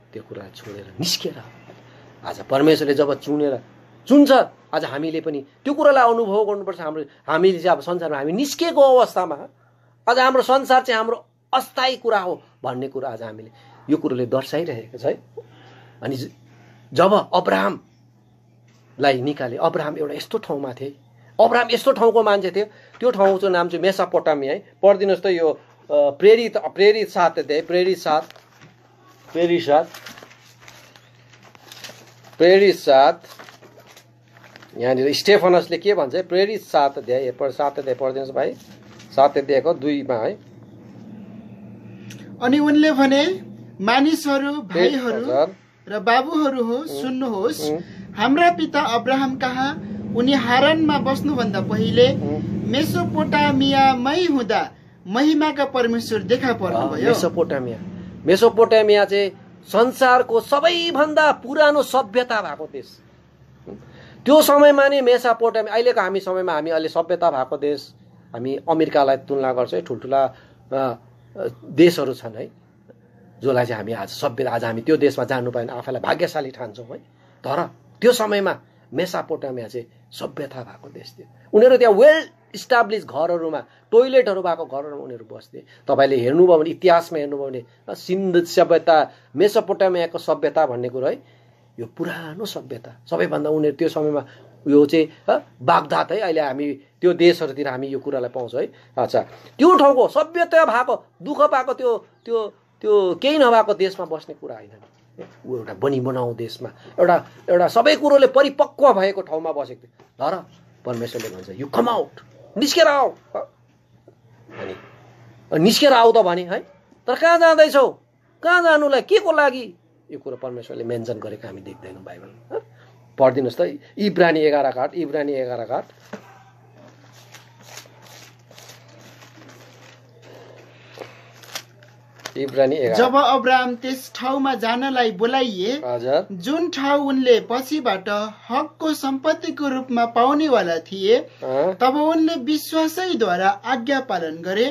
त्यो कुरा छोडेर निस्केर आओ। आज परमेश्वरले जब चुन्छ, आज हामीले पनि त्यो कुरालाई अनुभव गर्नुपर्छ। हामीले चाहिँ अब संसारमा हामी निस्केको अवस्थामा, आज हाम्रो संसार चाहिँ हाम्रो अस्थायी कुरा हो भन्ने कुरा आज हामीले यो कुरोले दर्शाइरहेको छ है। अनि जब अब्राहमलाई निकाले, अब्राहम एउटा यस्तो ठाउँमा थिए, अब्राहम यस्तो ठाउँको मान्छे थियो। त्यो ठाउँको नाम चाहिँ मेसोपोटामिया है। पढिदिनुहोस् त यो प्रेरित 7 अध्याय, प्रेरित 7 यहाँनिर स्टेफनसले के भन्छ है? प्रेरित 7 अध्याय 7 अध्याय पढिदिनुहोस् भाइ। 7 अध्यायको 2 है। अनि उनले भने, मानिसहरू, भाइहरू र बाबुहरू हो, सुन्नुहोस्, हाम्रा पिता अब्राहम कहाँ उनी हारानमा बस्नुभन्दा पहिले मेसोपोटामियामै हुँदा महिमाका परमेश्वर देखा पर्नुभयो। मेसोपोटामिया चाहिँ संसारको सबैभन्दा पुरानो सभ्यता भएको देश। त्यो समयमा नै मेसोपोटामिया, अहिलेको हामी समयमा हामी अहिले सभ्यता भएको देश हामी अमेरिकालाई तुलना गर्छौँ है, ठुल्ठुला देशहरू छन् है, जसलाई चाहिँ हामी आज सभ्यता, आज हामी त्यो देशमा जानु पाएन आफैलाई भाग्यशाली ठान्छौँ है। तर त्यो समयमा मेसोपोटामिया चाहिँ सभ्यता भएको देश थियो। उनीहरू त्यहाँ वेल इस्टाब्लिस घरहरूमा, टोइलेटहरू भएको घरहरूमा उनीहरू बस्थे। तपाईँले हेर्नुभयो भने, इतिहासमा हेर्नुभयो भने सिन्ध सभ्यता, मेसोपोटामियाको सभ्यता भन्ने कुरो है, यो पुरानो सभ्यता। सबैभन्दा उनीहरू त्यो समयमा यो चाहिँ बागदाद है, अहिले हामी त्यो देशहरूतिर हामी यो कुरालाई पाउँछौँ है। अच्छा, त्यो ठाउँको सभ्यता भएको, दुःख पाएको, त्यो त्यो त्यो केही नभएको देशमा बस्ने कुरा होइन। ऊ एउटा बनी बनाऊ देशमा, एउटा सबै कुरोले परिपक्व भएको ठाउँमा बसेको थियो। तर परमेश्वरले भन्छ यु कम आउट, निस्केर आऊ। अनि निस्केर आऊ त भने है, तर कहाँ जाँदैछौ, कहाँ जानुलाई, के को लागि, यो कुरो परमेश्वरले मेन्सन गरेको हामी देख्दैनौँ बाइबलमा। पढिदिनुहोस् त इब्रानी 11 जब अब्राहम त्यस ठाउँमा जानलाई बोलाइए जुन ठाउँ उनले पछिबाट हकको सम्पत्तिको रूपमा पाउनेवाला थिए, तब उनले विश्वासैद्वारा आज्ञा पालन गरे।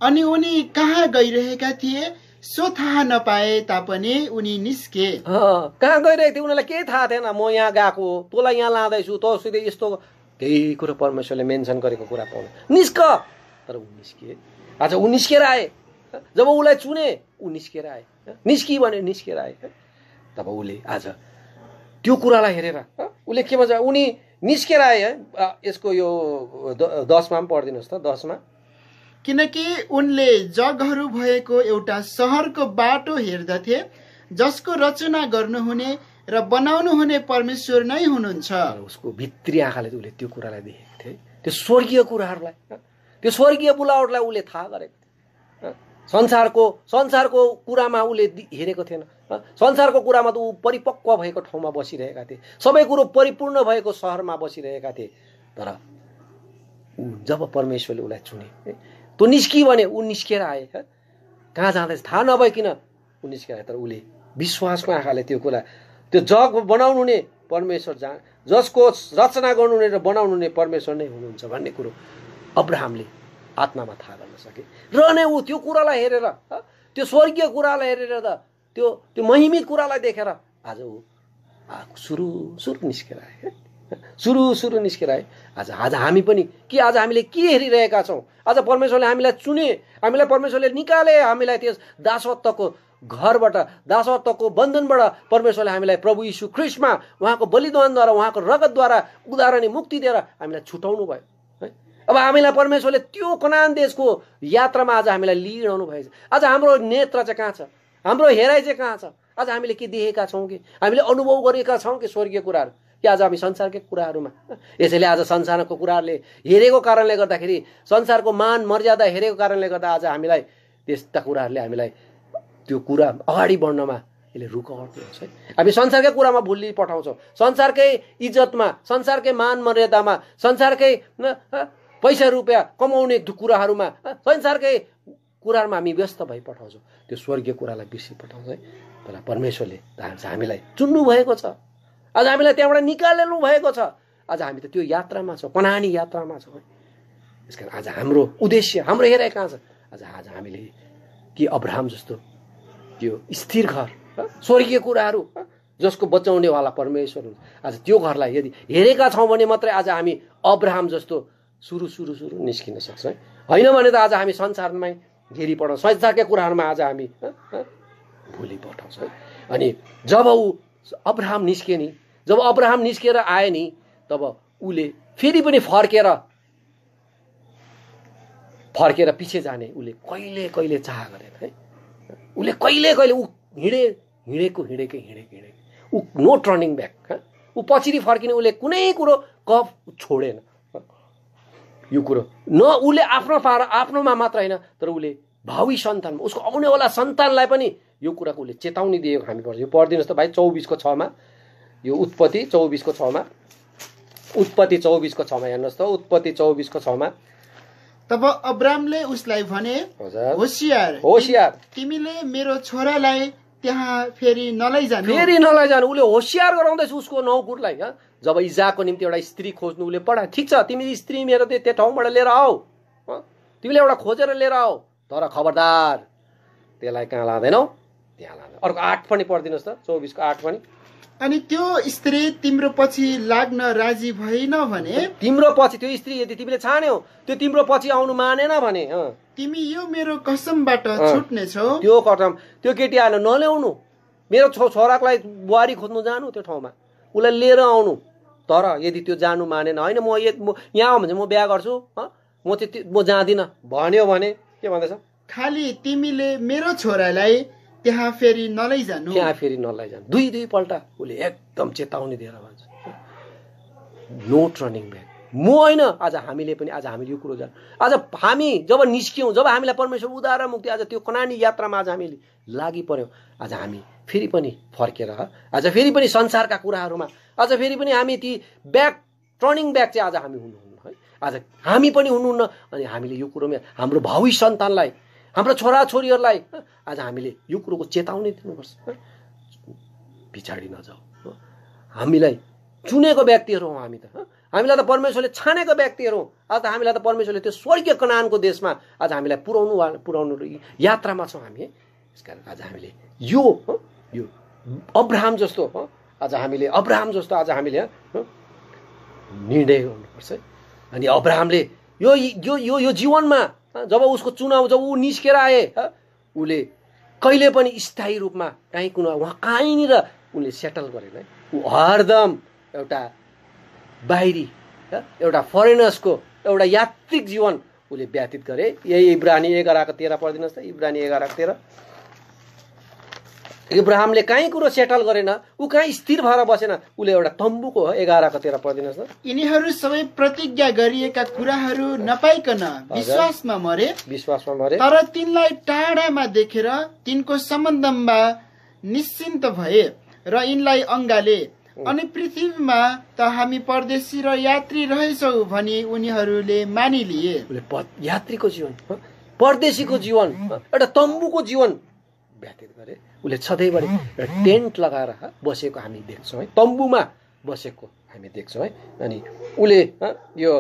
अनि उनी कहाँ गइरहेका थिए सो थाहा नपाए तापनि उनी निस्के। कहाँ गइरहेको थियो उनीलाई केही थाहा थिएन। म यहाँ गएको, तँलाई यहाँ लाँदैछु, तँ सिधै यस्तो केही कुरो परमेश्वरले मेन्सन गरेको कुरा पाउनु, निस्क। तर ऊ निस्किए। आज ऊ निस्केर आए। जब उसलाई चुने ऊ निस्केर आए, निस्की भने निस्केर आए। तब उसले आज त्यो कुरालाई हेरेर उसले के भन्छ, उनी निस्केर आए है। यसको यो 10मा पनि पढिदिनुहोस् त। 10मा, किनकि उनले जगहरू भएको एउटा सहरको बाटो हेर्दथे जसको रचना गर्नुहुने र बनाउनुहुने परमेश्वर नै हुनुहुन्छ। उसको भित्री आँखाले उसले त्यो कुरालाई देखेको थिए, त्यो स्वर्गीय कुराहरूलाई, त्यो स्वर्गीय बुलावटलाई उसले थाहा गरेको थियो। संसारको कुरामा उसले हेरेको थिएन। संसारको कुरामा त ऊ परिपक्व भएको ठाउँमा बसिरहेका थिए, सबै कुरो परिपूर्ण भएको सहरमा बसिरहेका थिए। तर जब परमेश्वरले उसलाई चुने, त्यो निस्की भने ऊ निस्केर आए। कहाँ जाँदैछ थाहा नभइकन ऊ निस्केर आए। तर उसले विश्वासको आँखाले त्यो कुरा, त्यो जग बनाउनु हुने परमेश्वर जसको रचना गर्नुहुने र बनाउनु हुने परमेश्वर नै हुनुहुन्छ भन्ने कुरो अब्राहमले आत्मामा थाहा गर्न सके। र नै ऊ त्यो कुरालाई हेरेर, त्यो स्वर्गीय कुरालाई हेरेर त त्यो महिमित कुरालाई देखेर आज ऊ सुरु निस्केर आए। सुरु निस्केर आए। आज हामी पनि के, आज हामीले के हेरिरहेका छौँ? आज परमेश्वरले हामीलाई चुने, हामीलाई परमेश्वरले निकाले, हामीलाई त्यस दासत्वको घरबाट, दासत्वको बन्धनबाट परमेश्वरले हामीलाई प्रभु यीशु ख्रीष्टमा उहाँको बलिदानद्वारा, उहाँको रगतद्वारा उदाहरणीय मुक्ति दिएर हामीलाई छुटाउनु भयो। अब हामीलाई परमेश्वरले त्यो कनान देशको यात्रामा आज हामीलाई लिइरहनु भएको छ। आज हाम्रो नेत्र चाहिँ कहाँ छ? हाम्रो हेराइ चाहिँ कहाँ छ? आज हामीले के देखेका छौँ कि हामीले अनुभव गरेका छौँ कि स्वर्गीय कुराहरू, कि आज हामी संसारकै कुराहरूमा? यसैले आज संसारको कुराहरूले हेरेको कारणले गर्दाखेरि, संसारको मान मर्यादा हेरेको कारणले गर्दा आज हामीलाई त्यस्ता कुराहरूले हामीलाई त्यो कुरा अगाडि बढ्नमा यसले रुकावट दिन्छ है। हामी संसारकै कुरामा भुलि पठाउँछौँ, संसारकै इज्जतमा, संसारकै मान मर्यादामा, संसारकै पैसा रुपियाँ कमाउने कुराहरूमा, संसारकै कुराहरूमा हामी व्यस्त भइ पठाउँछौँ। त्यो स्वर्गीय कुरालाई बिर्सि पठाउँछ है। तर परमेश्वरले हामीलाई चुन्नु भएको छ, आज हामीलाई त्यहाँबाट निकाल्नु भएको छ। आज हामी त त्यो यात्रामा छौँ, कनानी यात्रामा छौँ है। त्यसकारण आज हाम्रो उद्देश्य, हाम्रो हेराइ कहाँ छ? आज हामीले के अब्राहम जस्तो त्यो स्थिर घर, स्वर्गीय कुराहरू जसको बचाउनेवाला परमेश्वर हुन्छ, आज त्यो घरलाई यदि हेरेका छौँ भने मात्रै आज हामी अब्राहम जस्तो सुरु निस्किन सक्छौँ है। होइन भने त आज हामी संसारमै घेरी पठाउँछौँ, संसारकै कुराहरूमा आज हामी भुलि पठाउँछौँ है। अनि जब ऊ अब्राहम निस्के नि, जब अब्राहम निस्केर आए नि, तब उसले फेरि पनि फर्केर पछि जाने उसले कहिले चाह गरेन है। उसले कहिले ऊ हिँडेको ऊ नो टर्निङ ब्याक। ऊ पछिरी फर्किने उसले कुनै कुरो कफ छोडेन। यो कुरो न उसले आफ्नोमा मात्र होइन, तर उसले भावी सन्तानमा, उसको आउनेवाला सन्तानलाई पनि यो कुराको उसले चेतावनी दिएको हामी पढ्छौँ। यो पढिदिनुहोस् त भाइ 24:6मा, यो उत्पत्ति 24:6मा, उत्पत्ति 24:6मा हेर्नुहोस् त। उत्पत्ति 24:6मा, तब अब्रामले उसलाई भने, होशियार तिमीले मेरो छोरालाई त्यहाँ फेरि नलैजानु। उसले होशियार गराउँदैछ उसको नौकुरलाई। जब इजाकको निम्ति एउटा स्त्री खोज्नु उसले पढायो, ठिक छ तिमी स्त्री मेरो त्यो ठाउँबाट लिएर आऊ, तिमीले एउटा खोजेर लिएर आऊ, तर खबरदार त्यसलाई कहाँ लाँदैनौ, त्यहाँ लाँदैन। अर्को 8 पनि पढिदिनुहोस् त, 24 को 8 पनि। अनि त्यो स्त्री तिम्रो पछि लाग्न राजी भएन भने, तिम्रो पछि त्यो स्त्री यदि तिमीले छान्यौ, त्यो तिम्रो पछि आउनु मानेन भने तिमी यो मेरो कसमबाट छुट्नेछौ। त्यो कसम, त्यो केटी आएर नल्याउनु, मेरो छोरालाई बुहारी खोज्नु जानु त्यो ठाउँमा, उसलाई लिएर आउनु। तर यदि त्यो जानु मानेन, होइन म यहाँ आऊ भने म बिहा गर्छु, म जाँदिनँ भन्यो भने के भन्दैछ, खालि तिमीले मेरो छोरालाई त्यहाँ फेरि नलैजानु। दुईपल्ट उसले एकदम चेतावनी दिएर भन्छ, नो टर्निङ ब्याक। म होइन, आज हामीले पनि, आज हामीले यो कुरो जान, आज हामी जब निस्क्यौँ, जब हामीलाई परमेश्वर उद्धार र मुक्ति, आज त्यो कनानी यात्रामा आज हामीले लागि पर्यौँ, आज हामी फेरि पनि फर्केर, आज फेरि पनि संसारका कुराहरूमा, आज फेरि पनि हामी ती टर्निङ ब्याक चाहिँ आज हामी हुनुहुन्न है। आज हामी पनि हुनुहुन्न। अनि हामीले यो कुरोमा हाम्रो भावी सन्तानलाई, हाम्रो छोराछोरीहरूलाई आज हामीले यो कुरोको चेतावनी दिनुपर्छ, पछाडि नजाऊ। हामीलाई चुनेको व्यक्तिहरू हौँ हामी त, हामीलाई त परमेश्वरले छानेको व्यक्तिहरू हौँ। आज त हामीलाई त परमेश्वरले त्यो स्वर्गीय कनानको देशमा आज हामीलाई पुर्याउनु यात्रामा छौँ हामी। यसकारण आज हामीले यो अब्राहम जस्तो, आज हामीले अब्राहम जस्तो आज हामीले निर्णय गर्नुपर्छ। अनि अब्राहमले यो जीवनमा जब उसको चुनाव, जब ऊ निस्केर आए, उसले कहिले पनि स्थायी रूपमा कहीँ उहाँ कहीँनिर उसले सेटल गरेन। ऊ हरदम एउटा बाहिरी, एउटा फरेनर्सको एउटा यात्रिक जीवन उसले व्यतीत गरे। यही इब्रानी 11:13 पढिदिनुहोस् त, इब्रानी 11:13। इब्राहिमले कहीँ कुरो सेटल गरेन, ऊ कहीँ स्थिर भएर बसेन, उसले एउटा तम्बुको 11:13 पढिदिनुहोस् त। यिनीहरू सबै प्रतिज्ञा गरिएका कुराहरू नपाइकन विश्वासमा मरे, तर तिनलाई टाढामा देखेर तिनको सम्बन्धमा निश्चिन्त भए र यिनलाई अङ्गाले। अनि पृथ्वीमा त हामी परदेशी र यात्री रहेछौ भनी उनीहरूले मानिलिए। यात्रीको जीवन, परदेशीको जीवन, एउटा तम्बुको जीवन व्यतीत गरे। उसले सधैँभरि एउटा टेन्ट लगाएर बसेको हामी देख्छौँ है, तम्बुमा बसेको हामी देख्छौँ है। अनि उसले यो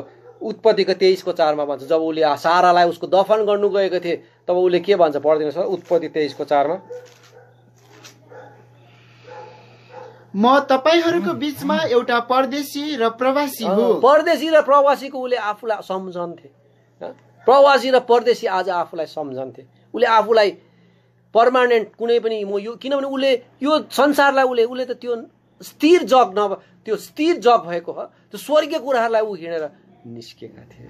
उत्पत्तिको 23:4 भन्छ, जब उसले सारालाई उसको दफन गर्नु गएको थिए तब उसले के भन्छ पढिदिनुहोस्, उत्पत्ति 23:4। म तपाईहरूको बीचमा एउटा परदेशी र प्रवासी हुँ। परदेशी र प्रवासीको उसले आफूलाई सम्झन्थे। प्रवासी र परदेशी आज आफूलाई सम्झन्थे। उसले आफूलाई पर्मानेन्ट कुनै पनि किनभने उसले यो संसारलाई उसले त त्यो स्थिर जग भएको हो, त्यो स्वर्गीय कुराहरूलाई ऊ हिँडेर निस्केका थिए।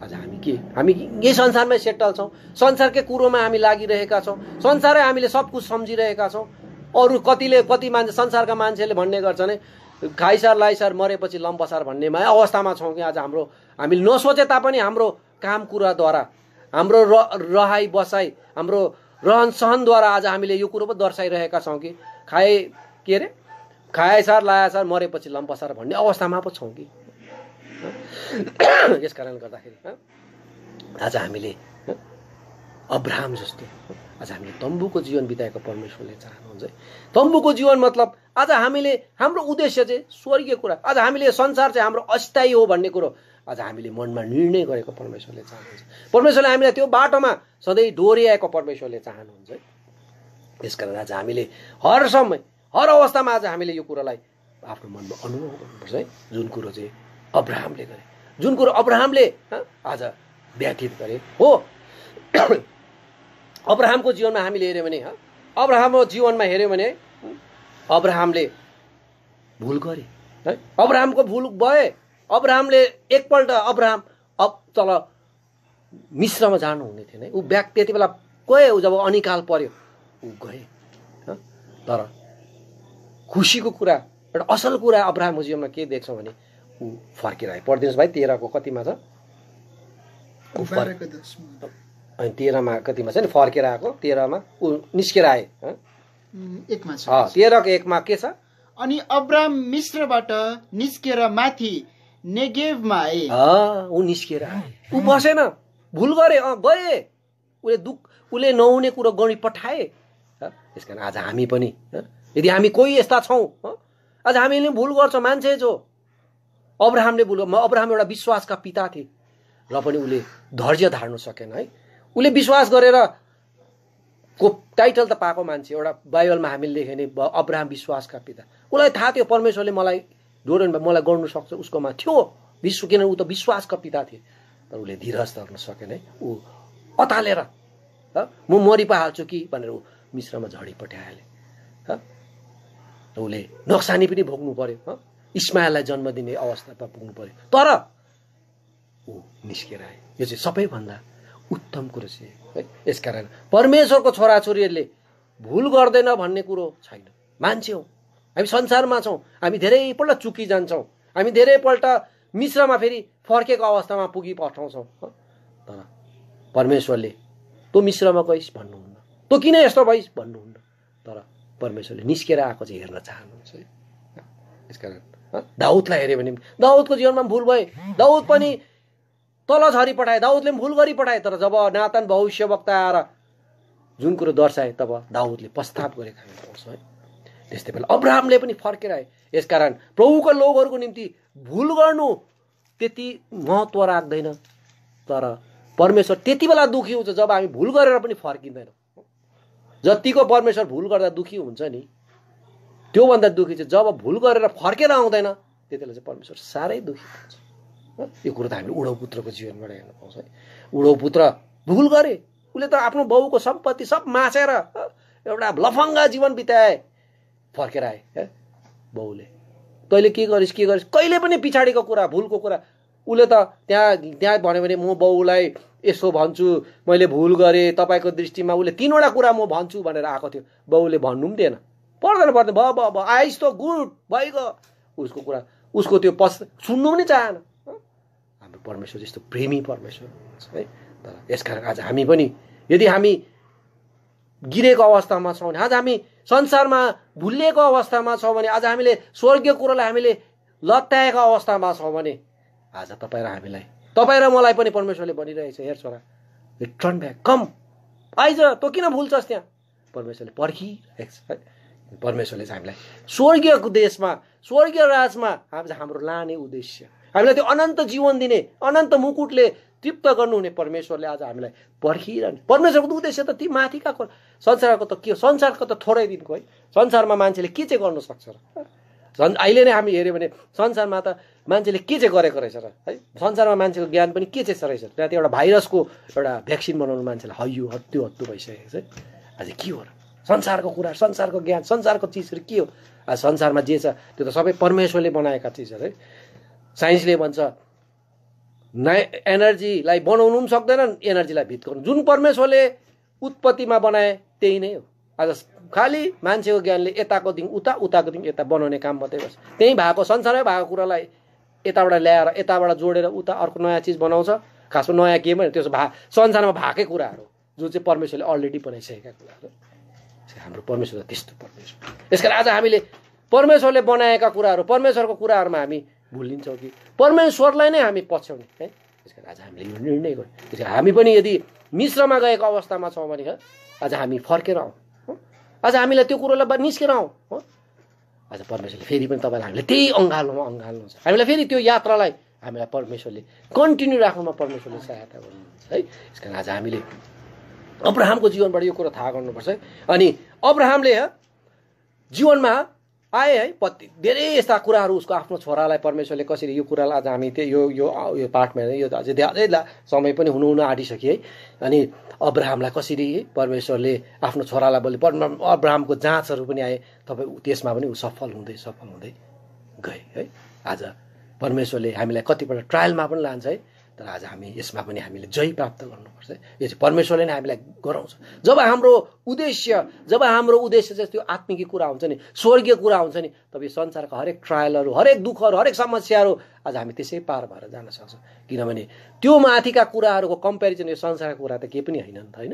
आज हामी यही संसारमै सेटल छौँ, संसारकै कुरोमा हामी लागिरहेका छौँ, संसारै हामीले सब कुछ सम्झिरहेका छौँ। अरू कति मान्छे, संसारका मान्छेले भन्ने गर्छन् खाइसार लाइसार मरेपछि लम्पसार भन्नेमा अवस्थामा छौँ कि आज हामीले नसोचे तापनि हाम्रो काम कुराद्वारा, हाम्रो रहाई बसाई, हाम्रो रहन सहनद्वारा आज हामीले यो कुरो पो दर्शाइरहेका छौँ कि खाएसार लायासार मरेपछि लम्पसार भन्ने अवस्थामा पो छौँ कि। यस कारणले गर्दाखेरि आज हामीले अब्राहम जस्तो आज हामीले तम्बुको जीवन बिताएको परमेश्वरले चाहनुहुन्छ। तम्बुको जीवन मतलब आज हामीले हाम्रो उद्देश्य चाहिँ स्वर्गीय कुरा, आज हामीले संसार चाहिँ हाम्रो अस्थायी हो भन्ने कुरो आज हामीले मनमा निर्णय गरेको परमेश्वरले चाहनुहुन्छ। परमेश्वरले हामीलाई त्यो बाटोमा सधैँ डोर्याएको परमेश्वरले चाहनुहुन्छ। त्यसकारण आज हामीले हर समय हर अवस्थामा आज हामीले यो कुरोलाई आफ्नो मनमा अनुभव गर्नुपर्छ है, जुन कुरो चाहिँ अब्राहमले गरे, जुन कुरो अब्राहमले आज व्यतीत गरे हो। अब्राहमको जीवनमा हामीले हेऱ्यौँ भने, अब्राहमको जीवनमा हेऱ्यौँ भने अब्राहमले भुल गरे है, अब्राहमको भुल भए। अब्राहमले एकपल्ट तल मिश्रमा जानु हुने थिएन, ऊ त्यति बेला गए, जब अनिकाल पर्यो ऊ गए। तर खुसीको कुरा, एउटा असल कुरा अब्राहमको जीवनमा के देख्छौँ भने ऊ फर्केर आए। पढिदिनुहोस् भाइ 13 कतिमा छ, अनि 13 कतिमा छ नि, फर्केर आएको 13 ऊ निस्केर आए 1 छ। 13:1 के छ, अनि अब्राहम मिश्रबाट निस्केर माथि नेगेभमा आए। ऊ निस्केर आए, ऊ बसेन, भुल गरे, गए, उसले नहुने कुरो गरी पठाए। त्यसकारण आज हामी पनि यदि हामी कोही यस्ता छौँ, आज हामीले भुल गर्छौँ। मान्छे जो अब्राहमले अब्राहम एउटा विश्वासका पिता थिए, र पनि उसले धैर्य धार्नु सकेन है। उसले विश्वास गरेर को टाइटल त पाएको मान्छे, एउटा बाइबलमा हामीले लेख्यो नि अब्राहम विश्वासका पिता। उसलाई थाहा थियो परमेश्वरले मलाई मलाई गर्नु सक्छ, उसकोमा थियो विश्व, किनभने ऊ त विश्वासका पिता थिए। तर उसले धीरज धर्न सकेन है। ऊ अतालेर म मरि पो हाल्छु कि भनेर ऊ मिश्रमा झडी पठाइहाले र उसले नोक्सानी पनि भोग्नु पर्यो, इस्माइललाई जन्म दिने अवस्थामा पुग्नु पर्यो। तर ऊ निस्केर आयो। यो चाहिँ सबैभन्दा उत्तम कुरो चाहिँ है। यसकारण परमेश्वरको छोराछोरीहरूले भुल गर्दैन भन्ने कुरो छैन। मान्छे हौ हामी, संसारमा छौँ, हामी धेरैपल्ट चुकी जान्छौँ, हामी धेरैपल्ट मिश्रमा फेरि फर्केको अवस्थामा पुगी पठाउँछौँ। तर परमेश्वरले तँ मिश्रमा गइस् भन्नुहुन्न, तँ किन यस्तो भइस् भन्नुहुन्न। तर परमेश्वरले निस्केर आएको चाहिँ हेर्न चाहनुहुन्छ है। यसकारण दाउदलाई हेऱ्यो भने दाउदको जीवनमा भुल भए, दाउद पनि तल झरी पठाए, दाउदले पनि भुल गरी पठाए। तर जब नातान भविष्यवक्ता आएर जुन कुरो दर्शाए तब दाउदले पश्चाताप गरेको हामी पाउँछौँ है। त्यस्तै बेला अब्राहमले पनि फर्केर आए। यसकारण प्रभुको लोकहरूको निम्ति भुल गर्नु त्यति महत्त्व राख्दैन, तर परमेश्वर त्यति बेला दुखी हुन्छ जब हामी भुल गरेर पनि फर्किँदैनौँ। जतिको परमेश्वर भुल गर्दा दुखी हुन्छ नि, त्योभन्दा दुखी चाहिँ जब भुल गरेर फर्केर आउँदैन, त्यति बेला चाहिँ परमेश्वर साह्रै दुखी हुन्छ। यो कुरो त हामीले उडौ पुत्रको जीवनबाट हेर्न पाउँछौँ है। उडौ पुत्र भुल गरे, उसले त आफ्नो बाउको सम्पत्ति सब मासेर एउटा लफङ्गा जीवन बिताए, फर्केर आए है। बाउले तैँले के गरिस् कहिले पनि पछाडिको कुरा, भुलको कुरा उसले त त्यहाँ भन्यो भने म बाउलाई यसो भन्छु, मैले भुल गरेँ तपाईँको दृष्टिमा, उसले 3वटा कुरा म भन्छु भनेर आएको थियो। बाउले भन्नु पनि दिएन, पर्दैन भयो आइस त गुड भइगयो, उसको कुरा उसको त्यो सुन्नु पनि चाहेन। हाम्रो परमेश्वर जस्तो प्रेमी परमेश्वर है। तर यसकारण आज हामी पनि यदि हामी गिरेको अवस्थामा छौँ भने, आज हामी संसारमा भुलिएको अवस्थामा छौँ भने, आज हामीले स्वर्गीय कुरोलाई हामीले लत्याएको अवस्थामा छौँ भने, आज तपाईँ र हामीलाई, तपाईँ र मलाई पनि परमेश्वरले भनिरहेछ, हेर छोरा रिटर्न ब्याक, कम आइज, तँ किन भुल्छस् त्यहाँ। परमेश्वरले पर्खिरहेको छ है। परमेश्वरले चाहिँ हामीलाई स्वर्गीय देशमा, स्वर्गीय राजमा हाम्रो लाने उद्देश्य, हामीलाई त्यो अनन्त जीवन दिने, अनन्त मुकुटले तृप्त गर्नुहुने परमेश्वरले आज हामीलाई पर्खिरहने। परमेश्वरको उद्देश्य त ती माथिका संसारको त के हो, संसारको त थोरै दिनको है। संसारमा मान्छेले के चाहिँ गर्नु सक्छ र? अहिले नै हामी हेऱ्यो भने संसारमा त मान्छेले के चाहिँ गरेको रहेछ र है। संसारमा मान्छेको ज्ञान पनि के चाहिँ रहेछ, त्यहाँ त्यो एउटा भाइरसको एउटा भ्याक्सिन बनाउनु मान्छेलाई हत्तु भइसकेको छ। आज के हो र? संसारको कुरा, संसारको ज्ञान, संसारको चिजहरू के हो? आज संसारमा जे छ त्यो त सबै परमेश्वरले बनाएका चिजहरू है। साइन्सले भन्छ एनर्जीलाई बनाउनु पनि सक्दैनन्, एनर्जीलाई भित्काउनु, जुन परमेश्वरले उत्पत्तिमा बनाए त्यही नै हो। आज खालि मान्छेको ज्ञानले यताको दिन उता, उताको दिन यता बनाउने काम मात्रै गर्छ। त्यही भएको संसारमै भएको कुरालाई यताबाट ल्याएर यताबाट जोडेर उता अर्को नयाँ चिज बनाउँछ। खासमा नयाँ के भने त्यो संसारमा भएकै कुराहरू जुन चाहिँ परमेश्वरले अलरेडी बनाइसकेका कुराहरू। हाम्रो परमेश्वर त्यस्तो परमेश्वर। यसकारण आज हामीले परमेश्वरले बनाएका कुराहरू, परमेश्वरको कुराहरूमा हामी भुलिन्छौँ कि परमेश्वरलाई नै हामी पछ्याउने है। त्यसकारण आज हामीले यो निर्णय गर्यौँ। त्यसकारण हामी पनि यदि मिश्रमा गएको अवस्थामा छौँ भने आज हामी फर्केर आउँ, आज हामीलाई त्यो कुरोलाई निस्केर आउँ। आज परमेश्वरले फेरि पनि तपाईँलाई हामीले त्यही अँगाल्नु छ। हामीलाई फेरि त्यो यात्रालाई हामीलाई परमेश्वरले कन्टिन्यू राख्नुमा परमेश्वरले सहायता गर्नुहुन्छ है। यसकारण आज हामीले अब्राहमको जीवनबाट यो कुरो थाहा गर्नुपर्छ है। अनि अब्राहमले जीवनमा आए है, धेरै यस्ता कुराहरू उसको आफ्नो छोरालाई परमेश्वरले कसरी, यो कुरालाई आज हामी यो पाठमा यो अझै धेरै समय पनि हुनु आँटिसक्यो है। अनि अब्राहमलाई कसरी परमेश्वरले आफ्नो छोरालाई बोले, अब्राहमको जाँचहरू पनि आए, तपाईँ त्यसमा पनि ऊ सफल हुँदै गए है। आज परमेश्वरले हामीलाई कतिपल्ट ट्रायलमा पनि लान्छ है, तर आज हामी यसमा पनि हामीले जय प्राप्त गर्नुपर्छ। यो चाहिँ परमेश्वरले नै हामीलाई गराउँछ। जब हाम्रो उद्देश्य चाहिँ त्यो आत्मिक कुरा हुन्छ नि, स्वर्गीय कुरा हुन्छ नि, तब यो संसारका हरेक ट्रायलहरू, हरेक दुःखहरू, हरेक समस्याहरू आज हामी त्यसै पार भएर जान सक्छौँ। किनभने त्यो माथिका कुराहरूको कम्पेरिजन यो संसारका कुरा त केही पनि होइन नि त होइन।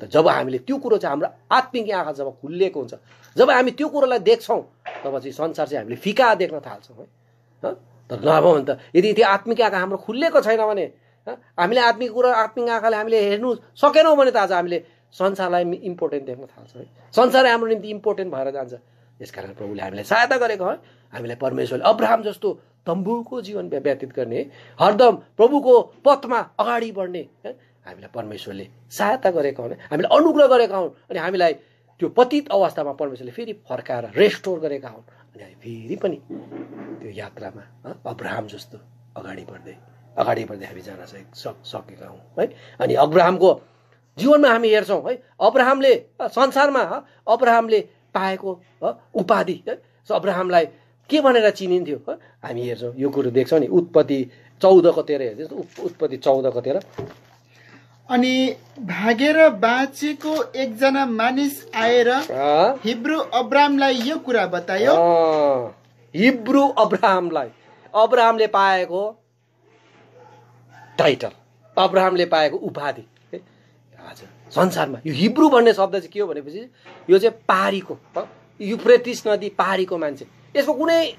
त जब हामीले त्यो कुरो चाहिँ हाम्रो आत्मिक आँखा जब खुलिएको हुन्छ, जब हामी त्यो कुरोलाई देख्छौँ, तब चाहिँ संसार चाहिँ हामीले फिका देख्न थाल्छौँ है। तर नभए भने त यदि त्यो आत्मिक आँखा हाम्रो खुलिएको छैन भने, हामीले आत्मिक कुरा, आत्मिक आँखाले हामीले हेर्नु सकेनौँ भने त आज हामीले संसारलाई इम्पोर्टेन्ट देख्न थाल्छौँ है। संसार हाम्रो निम्ति इम्पोर्टेन्ट भएर जान्छ। यसकारण प्रभुले हामीलाई सहायता गरेको है। हामीलाई परमेश्वरले अब्राहम जस्तो तम्बुको जीवन व्यतीत गर्ने, हरदम प्रभुको पथमा अगाडि बढ्ने हामीलाई परमेश्वरले सहायता गरेका हुन्, हामीलाई अनुग्रह गरेका हुन् अनि हामीलाई त्यो पतित अवस्थामा परमेश्वरले फेरि फर्काएर रेस्टोर गरेका हुन् अनि हामी फेरि पनि त्यो यात्रामा अब्राहम जस्तो अगाडि बढ्दै हामी जान सकेका हौँ है। अनि अब्राहमको जीवनमा हामी हेर्छौँ है, अब्राहमले संसारमा अब्राहमले पाएको उपाधि अब्राहमलाई के भनेर चिनिन्थ्यो हामी हेर्छौँ, यो कुरो देख्छौँ नि उत्पत्ति 14 हेर्दैछ, उत्पत्ति 14 अनि भागेर बाँचेको एकजना मानिस आएर हिब्रू अब्राहमलाई यो कुरा बतायो। हिब्रू अब्राहमले पाएको टाइटल, अब्राहमले पाएको उपाधि हजुर संसारमा यो हिब्रू भन्ने शब्द चाहिँ के हो भनेपछि यो चाहिँ पारीको युफ्रेटिस नदी पारीको मान्छे, यसको कुनै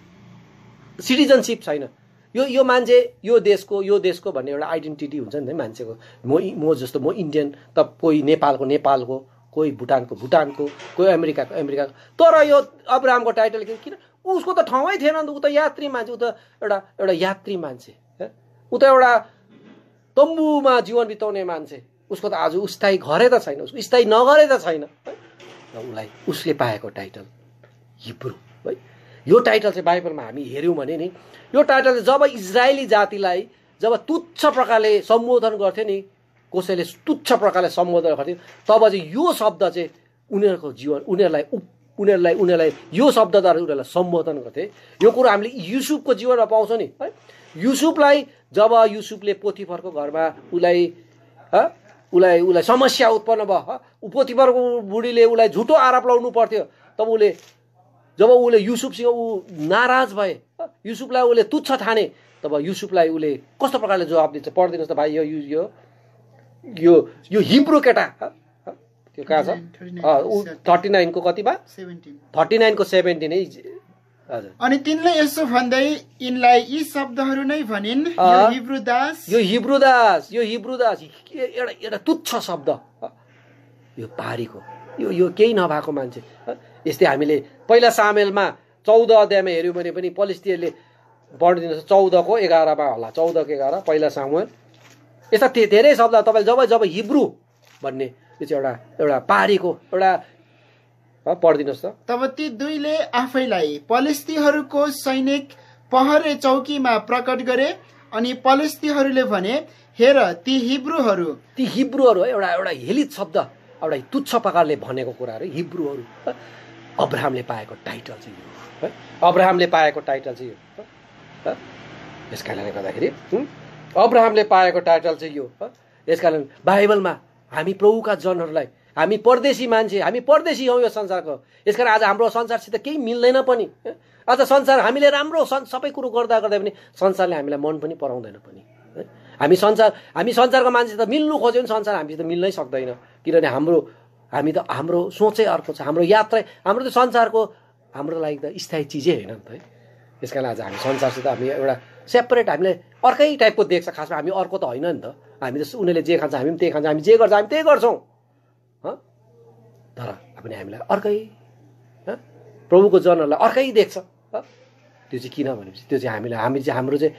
सिटिजनसिप छैन। यो मान्छे यो देशको भन्ने एउटा आइडेन्टिटी हुन्छ नि त मान्छेको। म जस्तो म इन्डियन त कोही नेपालको कोही भुटानको कोही अमेरिकाको। तर यो अब्राहमको टाइटल किन? उसको त ठाउँै थिएन नि त, ऊ त यात्री मान्छे, ऊ त एउटा यात्री मान्छे, ऊ त एउटा तम्बुमा जीवन बिताउने मान्छे। उसको त आज स्थायी घरै त छैन, उसको स्थायी नगरै त छैन र उसले पाएको टाइटल हिब्रू है। यो टाइटल चाहिँ बाइबलमा हामी हेऱ्यौँ भने नि यो टाइटल जब इजरायली जातिलाई जब तुच्छ प्रकारले सम्बोधन गर्थे नि, कसैले तुच्छ प्रकारले सम्बोधन गर्थे, तब चाहिँ यो शब्द चाहिँ उनीहरूको जीवन उनीहरूलाई यो शब्दद्वारा उनीहरूलाई सम्बोधन गर्थे। यो कुरो हामीले युसुफको जीवनमा पाउँछौँ नि है। युसुफलाई जब युसुफले पोतिफरको घरमा उसलाई समस्या उत्पन्न भयो, पोतिफरको बुढीले उसलाई झुटो आरोप लगाउनु पर्थ्यो, तब जब उसले युसुफसँग नाराज भए, युसुफलाई उसले तुच्छ ठाने, तब युसुफलाई उसले कस्तो प्रकारले जवाब दिन्छ पढिदिनुहोस् त भाइ। यो हिब्रू केटा त्यो कहाँ छ? 39 को कति बा? 39 को 17 है हजुर। अनि तिनले यसो भन्दै यिनलाई यी शब्दहरू नै भनिन्, यो हिब्रूदास एउटा तुच्छ शब्द, यो पारीको यो केही नभएको मान्छे। यस्तै हामीले पहिला सामेलमा 14 अध्यायमा हेऱ्यौँ भने पनि पलिस्तीहरूले पढिदिनुहोस् 14 को 11 होला, 14 को 11 पहिला सामुएल। यस्ता धेरै शब्द तपाईँले जब हिब्रू भन्ने यो चाहिँ एउटा पारीको एउटा पढिदिनुहोस् त। तब ती दुईले आफैलाई पलिस्तीहरूको सैनिक पहरे चौकीमा प्रकट गरे अनि पलिस्तीहरूले भने, हेर ती हिब्रूहरू एउटा हेलित शब्द, एउटा तुच्छ प्रकारले भनेको कुराहरू हिब्रूहरू। अब्राहमले पाएको टाइटल चाहिँ यो है, अब्राहमले पाएको टाइटल चाहिँ यो। यस कारणले गर्दाखेरि अब्राहमले पाएको टाइटल चाहिँ यो। यसकारण बाइबलमा हामी प्रभुका जनहरूलाई, हामी परदेशी मान्छे, हामी परदेशी हौँ यो संसारको। यसकारण आज हाम्रो संसारसित केही मिल्दैन पनि। आज संसार हामीले राम्रो सबै कुरो गर्दा पनि संसारले हामीलाई मन पनि पराउँदैन पनि। हामी संसारको मान्छेसित मिल्नु खोज्यो भने संसार हामीसित मिल्नै सक्दैन, किनभने हाम्रो सोचै अर्को छ, हाम्रो यात्रा, हाम्रो त संसारको हाम्रो लागि त स्थायी चिजै होइन नि त है। त्यस कारण आज हामी संसारसित हामी एउटा सेपरेट, हामीले अर्कै टाइपको देख्छ, खासमा हामी अर्को त होइन नि त। हामी त उनीहरूले जे खान्छ हामी पनि त्यही खान्छ, हामी जे गर्छ हामी त्यही गर्छौँ, तर पनि हामीलाई अर्कै प्रभुको जनहरूलाई अर्कै देख्छ। त्यो चाहिँ किन भनेपछि त्यो चाहिँ हाम्रो चाहिँ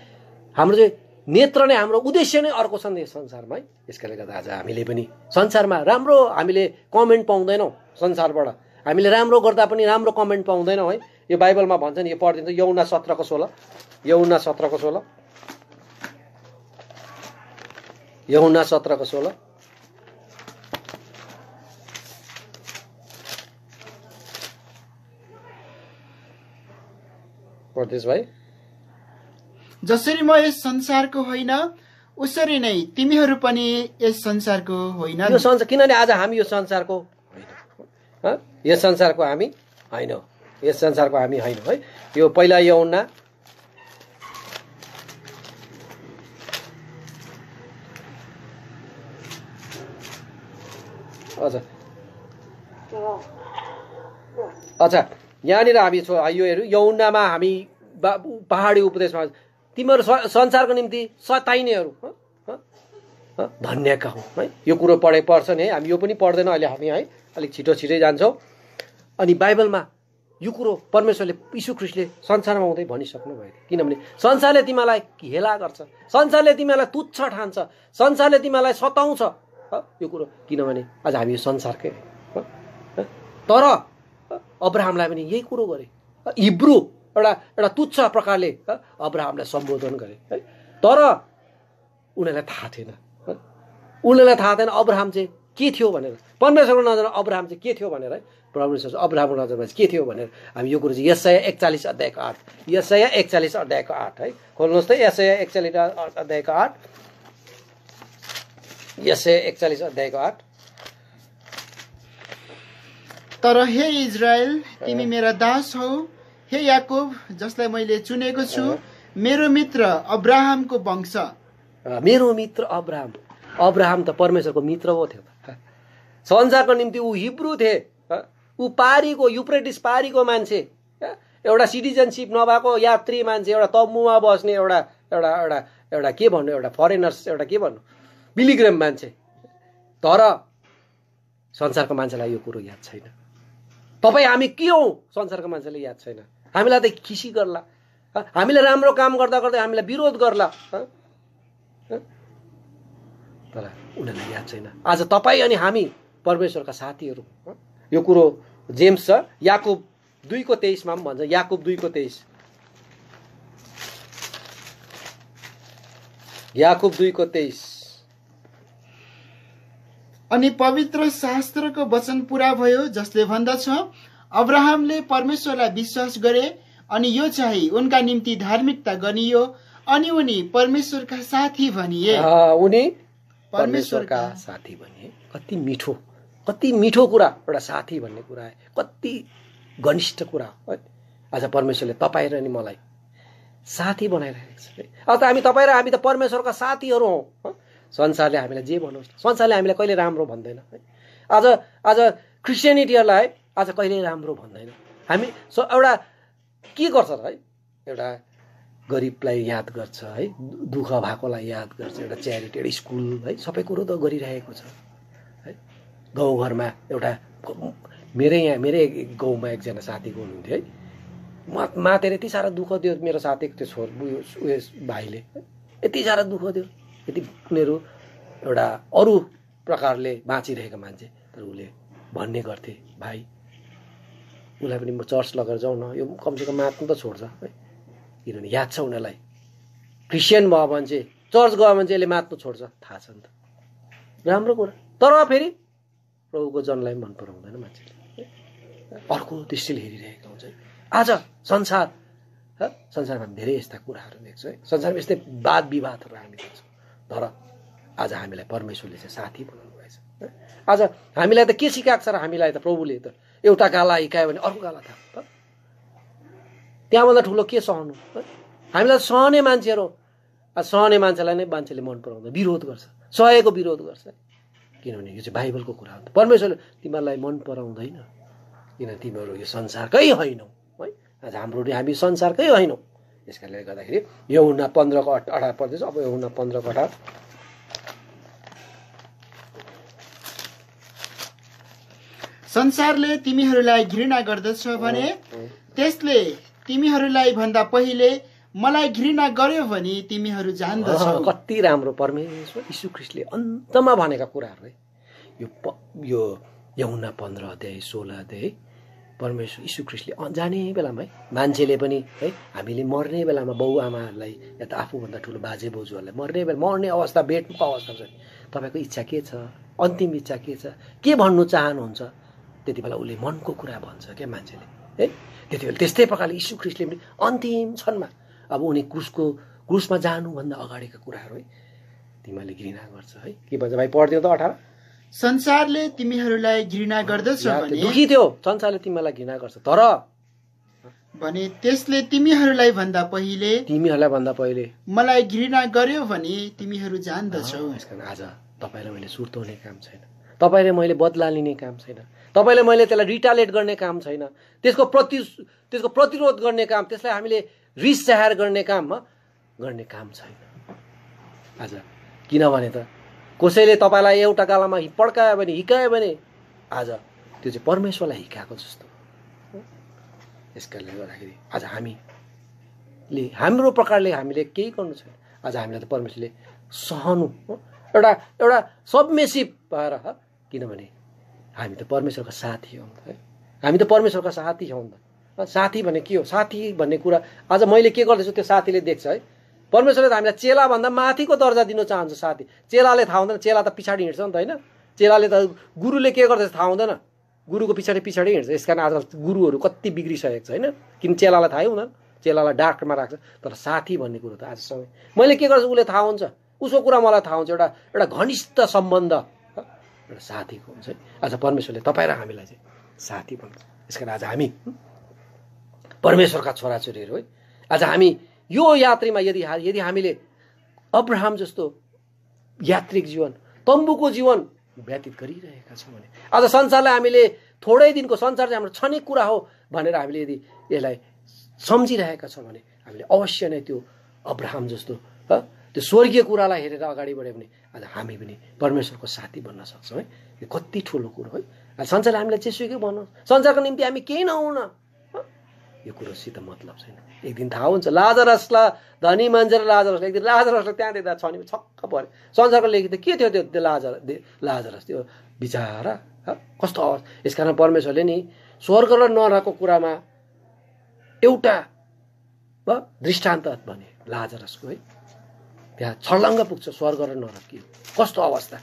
नेत्र नै, हाम्रो उद्देश्य नै अर्को छ नि संसारमा है। यसकारणले गर्दा आज हामीले पनि संसारमा राम्रो हामीले कमेन्ट पाउँदैनौँ, संसारबाट हामीले राम्रो गर्दा पनि राम्रो कमेन्ट पाउँदैनौँ है। यो बाइबलमा भन्छ नि, यो पढिदिन्छ यूहन्ना 17 को 16, यूहन्ना 17 को 16, यूहन्ना 17 को 16। पढ्दैछ भाइ। जसरी म यस संसारको होइन उसरी नै तिमीहरू पनि यस संसारको होइन। यो संसार किनभने आज हामी यो संसारको होइन, यस संसारको हामी होइन, यस संसारको हामी होइन है। यो पहिला यूहन्ना अच्छा यहाँनिर हामी यो हेरौँ, यूहन्नामा हामी पहाडी उपदेशमा तिमीहरू संसारको निम्ति सताइनेहरू धन्यका हौ है। यो कुरो पर्छ नि है, हामी यो पनि पढ्दैन अहिले, हामी है अलिक छिटै जान्छौँ। अनि बाइबलमा यो कुरो परमेश्वरले यीशु ख्रीष्टले संसारमा हुँदै भनिसक्नु भएको थियो। किनभने संसारले तिमीलाई हेला गर्छ, संसारले तिमीलाई तुच्छ ठान्छ, संसारले तिमीलाई सताउँछ, यो कुरो। किनभने आज हामी यो संसारकै तर अब्राहमलाई पनि यही कुरो गरे। हिब्रू एउटा तुच्छ प्रकारले अब्राहमलाई सम्बोधन गरे है। तर उनीहरूलाई थाहा थिएन, उनीहरूलाई थाहा थिएन अब्राहम चाहिँ के थियो भनेर। परमेश्वरको नजरमा अब्राहम चाहिँ के थियो भनेर है, परमेश्वर अब्राहमको नजरमा के थियो भनेर हामी यो कुरो चाहिँ यशाया 41 अध्यायको 8, यशाया 41 अध्यायको 8 है, खोल्नुहोस् त। यशाया 41 अध्यायको 8, यशाया 41 अध्यायको 8। तर हे इजरायल, तिमी मेरा दास हौ, हे याकुब जसलाई मैले चुनेको छु, मेरो मित्र अब्राहमको वंश। मेरो मित्र अब्राहम, अब्राहम त परमेश्वरको मित्र पो थियो। संसारको निम्ति ऊ हिब्रू थिए, ऊ पारीको युफ्रेटिस पारीको मान्छे, एउटा सिटिजनसिप नभएको यात्री मान्छे, एउटा तम्बुमा बस्ने एउटा एउटा एउटा एउटा के भन्नु, एउटा फरेनर्स, एउटा के भन्नु, पिलिग्रिम मान्छे। तर संसारको मान्छेलाई यो कुरो याद छैन। तपाईँ हामी के हौ संसारको मान्छेले याद छैन। हामीलाई त खिसी गर्ला, हामीले राम्रो काम गर्दा गर्दै हामीलाई विरोध गर्ला, तर उनीहरूलाई याद छैन। आज तपाईँ अनि हामी परमेश्वरका साथीहरू। यो कुरो जेम्स छ याकुब 2:23 मा पनि भन्छ, याकुब 2:23, याकुब 2:23। अनि पवित्र शास्त्रको वचन पूरा भयो जसले भन्दछ, अब्राहमले परमेश्वरलाई विश्वास गरे अनि यो चाहिँ उनका निम्ति धार्मिकता गनियो अनि उनी परमेश्वरका साथी भनिए। उनी परमेश्वरका साथी भनिए। कति मिठो, कति मिठो कुरा एउटा साथी भन्ने कुरा है, कति घनिष्ठ कुरा है। आज परमेश्वरले तपाईँ र नि मलाई साथी बनाइरहेको छ। अब त हामी तपाईँ र हामी त परमेश्वरका साथीहरू हौँ। संसारले हामीलाई जे भनोस्, संसारले हामीलाई कहिले राम्रो भन्दैन है। आज आज क्रिस्चियनिटीहरूलाई आज कहिले राम्रो भन्दैन। हामी एउटा के गर्छ र है, एउटा गरिबलाई याद गर्छ है, दुःख भएकोलाई याद गर्छ, एउटा च्यारिटी, एउटा स्कुल है, सबै कुरो त गरिरहेको छ है। गाउँघरमा एउटा मेरै गाउँमा एकजना साथीको हुनुहुन्थ्यो है, मातेर यति साह्रो दुःख दियो मेरो साथीको त्यो उयस भाइले, यति साह्रो दुःख दियो, यति उनीहरू एउटा अरू प्रकारले बाँचिरहेको मान्छे, तर उसले भन्ने गर्थे, भाइ उसलाई पनि म चर्च लगेर जाउँ न, यो कमसेकम मात्नु त छोड्छ है। किनभने याद छ उनीहरूलाई, क्रिस्चियन भयो भने चाहिँ चर्च गयो भने चाहिँ यसले मात्नु छोड्छ, थाहा छ नि त, राम्रो कुरा। तर फेरि प्रभुको जनलाई मन पराउँदैन मान्छेले, अर्को दृष्टिले हेरिरहेको हुन्छ। आज संसारमा धेरै यस्ता कुराहरू देख्छौँ है, संसारमा यस्तै वाद विवादहरू हामी देख्छौँ। तर आज हामीलाई परमेश्वरले चाहिँ साथी बनाउनु भएछ। आज हामीलाई त के सिकाएको छ र, हामीलाई त प्रभुले त एउटा गाला हिकायो भने अर्को गाला थाहा, त्यहाँभन्दा ठुलो के सहनु। हामीलाई सहने मान्छेहरू, सहने मान्छेलाई नै मान्छेले मन पराउँदैन, विरोध गर्छ, सहेको विरोध गर्छ। किनभने यो चाहिँ बाइबलको कुरा हो। परमेश्वरले तिमीहरूलाई मन पराउँदैन, किनभने तिमीहरू यो संसारकै होइनौ है। आज हाम्रो हामी संसारकै होइनौ। यस कारणले गर्दाखेरि यूहन्ना 15:18 पढ्दैछ। अब यूहन्ना 15:18, संसारले तिमीहरूलाई घृणा गर्दछ भने त्यसले तिमीहरूलाई भन्दा पहिले मलाई घृणा गर्यो भने तिमीहरू जान्दछौ। कति राम्रो परमेश्वर यीशु ख्रीष्टले अन्तमा भनेका कुराहरू है। यो यूहन्ना 15:16 परमेश्वर यीशु ख्रीष्टले जाने बेलामा है, मान्छेले पनि है, हामीले मर्ने बेलामा बाउ आमाहरूलाई या त आफूभन्दा ठुलो बाजे बोजूहरूलाई मर्ने अवस्था, बेडको अवस्था छ, तपाईँको इच्छा के छ, अन्तिम इच्छा के छ, के भन्नु चाहनुहुन्छ, त्यति बेला उसले मनको कुरा भन्छ क्या मान्छेले है। त्यति बेला त्यस्तै प्रकारले यीशु ख्रीष्टले पनि अन्तिम क्षणमा अब उनी क्रुसमा जानुभन्दा अगाडिका कुराहरू है तिमीहरूले घृणा गर्छ है। के भन्छ भाइ, पढ्दियो त 18। संसारले तिमीहरूलाई घृणा गर्दछ भने, दुखी थियो, संसारले तिमीलाई घृणा गर्छ, तर भने त्यसले तिमीहरूलाई भन्दा पहिले मलाई घृणा गर्यो भने तिमीहरू जान्दछौ। यसकारण आज तपाईँलाई मैले सुर्ताउने काम छैन, तपाईँले मैले बदला लिने काम छैन, तपाईँले मैले त्यसलाई रिटालेट गर्ने काम छैन, त्यसको प्रतिरोध गर्ने काम, त्यसलाई हामीले रिस जाहेर गर्ने काम छैन आज। किनभने त कसैले तपाईँलाई एउटा गालामा पड्कायो भने, हिकायो भने आज त्यो चाहिँ परमेश्वरलाई हिकाएको जस्तो। यस कारणले गर्दाखेरि आज हामीले हाम्रो प्रकारले हामीले केही गर्नु छैन। आज हामीलाई त परमेश्वरले सहनु एउटा एउटा सबमेसिभ भएर, किनभने हामी त परमेश्वरका साथी हौँ है, हामी त परमेश्वरका साथी हौँ त। साथी भने के हो? साथी भन्ने कुरा आज मैले के गर्दैछु त्यो साथीले देख्छ है। परमेश्वरले त हामीलाई चेलाभन्दा माथिको दर्जा दिन चाहन्छ साथी। चेलाले थाहा हुँदैन, चेला त पछाडि हिँड्छ नि त होइन। चेलाले त गुरुले के गर्दैछ थाहा हुँदैन, गुरुको पछाडि हिँड्छ। यस कारण आजकल गुरुहरू कति बिग्रिसकेको छ होइन, किन चेलालाई थाहै हुँदैन, चेलालाई डाकमा राख्छ। तर साथी भन्ने कुरो त आजसम्म मैले के गर्छु उसले थाहा हुन्छ, उसको कुरा मलाई थाहा हुन्छ। एउटा घनिष्ठ सम्बन्ध एउटा साथीको हुन्छ। आज परमेश्वरले तपाईँ र हामीलाई चाहिँ साथी भन्छ। यस कारण आज हामी परमेश्वरका छोराछोरीहरू है। आज हामी यो यात्रीमा यदि हामीले अब्राहम जस्तो यात्रिक जीवन, तम्बुको जीवन व्यतीत गरिरहेका छौँ भने, आज संसारलाई हामीले थोरै दिनको, संसार चाहिँ हाम्रो क्षणिक कुरा हो भनेर हामीले यदि यसलाई सम्झिरहेका छौँ भने हामीले अवश्य नै त्यो अब्राहम जस्तो त्यो स्वर्गीय कुरालाई हेरेर अगाडि बढ्यो भने आज हामी पनि परमेश्वरको साथी बन्न सक्छौँ है। यो कति ठुलो कुरो है। आज संसारले हामीलाई जेसुकै भनौँ, संसारको निम्ति हामी केही नहुन, यो कुरोसित मतलब छैन। एक दिन थाहा हुन्छ। लाजरसलाई धनी मान्छे र लाजरसलाई एक दिन लाजरसलाई त्यहाँ देख्दा छनी छक्क पऱ्यो। संसारको लेखी त के थियो त्यो लाजरस त्यो बिचारा कस्तो अवस्था। यसकारण परमेश्वरले नि स्वर्ग र नरकको कुरामा एउटा दृष्टान्त भने लाजरसको है। त्यहाँ छर्लङ्ग पुग्छ स्वर्ग र नरक के कस्तो अवस्था।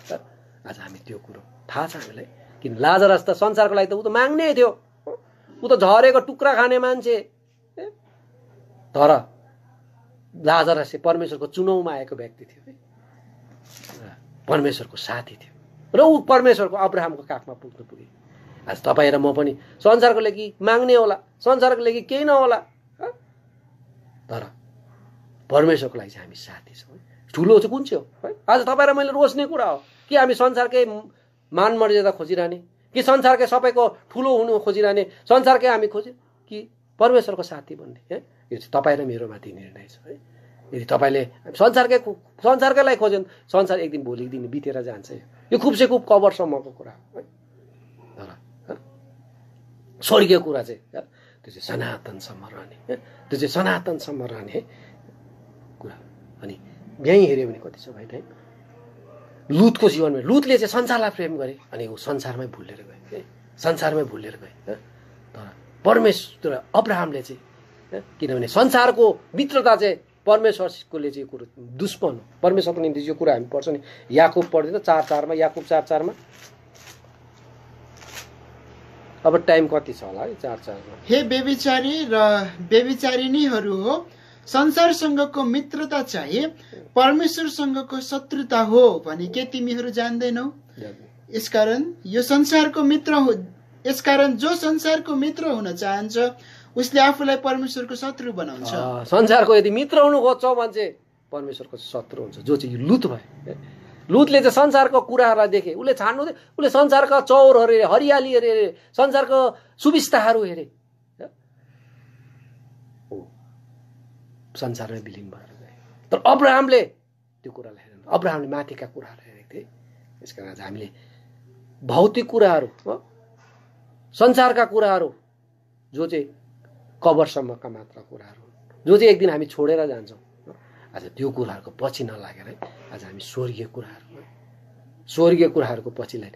आज हामी त्यो कुरो थाहा छ हामीलाई, किन लाजरस त संसारको लागि त ऊ त माग्ने थियो, ऊ त झरेको टुक्रा खाने मान्छे। तर लाजरस चाहिँ परमेश्वरको चुनावमा आएको व्यक्ति थियो है, परमेश्वरको साथी थियो र ऊ परमेश्वरको अब्राहमको काखमा पुग्नु पुगे। आज तपाईँ र म पनि संसारको लागि माग्ने होला, संसारको लागि केही नहोला, तर परमेश्वरको लागि चाहिँ हामी साथी छौँ। ठुलो चाहिँ कुन चाहिँ हो है? आज तपाईँ र मैले रोज्ने कुरा हो कि हामी संसारकै मान मर्यादा खोजिरहने, कि संसारकै सबैको ठुलो हुनु खोजिरहने, संसारकै हामी खोज्यो कि परमेश्वरको साथी भन्ने है? यो चाहिँ तपाईँ र मेरो माथि निर्णय छ है। यदि तपाईँले संसारकैलाई खोज्यो भने संसार एक दिन भोलिको दिन बितेर जान्छ। यो खुब से खुब कभरसम्मको कुरा हो है। तर स्वर्गीय कुरा चाहिँ त्यो चाहिँ सनातनसम्म रहने, त्यो चाहिँ सनातनसम्म रहने है कुरा। अनि यहीँ हेऱ्यो भने कति छ भाइ टाइम लुतको जीवनमा लुतले चाहिँ संसारलाई प्रेम गरे अनि ऊ संसारमै भुलेर गए है, संसारमै भुलेर गए। तर परमेश्वर अब्राहमले चाहिँ किनभने संसारको मित्रता चाहिँ परमेश्वरकोले चाहिँ कुरो दुश्मन हो। परमेश्वरको निम्ति यो कुरा हामी पढ्छौँ नि, याकुब पढ्दैन 4:4 याकुब 4:4 अब टाइम कति छ होला है 4:4 हे व्यभिचारी र व्यभिचारिणीहरू हो, संसारसँगको मित्रता चाहिँ परमेश्वरसँगको शत्रुता हो भने के तिमीहरू जान्दैनौ? यसकारण यो संसारको मित्र हो, यसकारण जो संसारको मित्र हुन चाहन्छ उसले आफूलाई परमेश्वरको शत्रु बनाउँछ। संसारको यदि मित्र हुनु खोज्छ मान्छे परमेश्वरको शत्रु हुन्छ, जो चाहिँ लुत भयो। लुतले चाहिँ संसारको कुराहरूलाई देखे, उसले छान्नु, उसले संसारका चौरहरू हेरे, हरियाली हेरे, संसारको सुविस्ताहरू हेरे, संसारमै विलीन भएर गए। तर अब्राहमले त्यो कुरालाई हेरेन, अब्राहमले माथिका कुराहरू हेरेको थिए। यसकारण आज हामीले भौतिक कुराहरू, संसारका कुराहरू जो चाहिँ कबरसम्मका मात्र कुराहरू, जो चाहिँ एक दिन हामी छोडेर जान्छौँ, आज त्यो कुराहरूको पछि नलागेर आज हामी स्वर्गीय कुराहरूको पछिलाई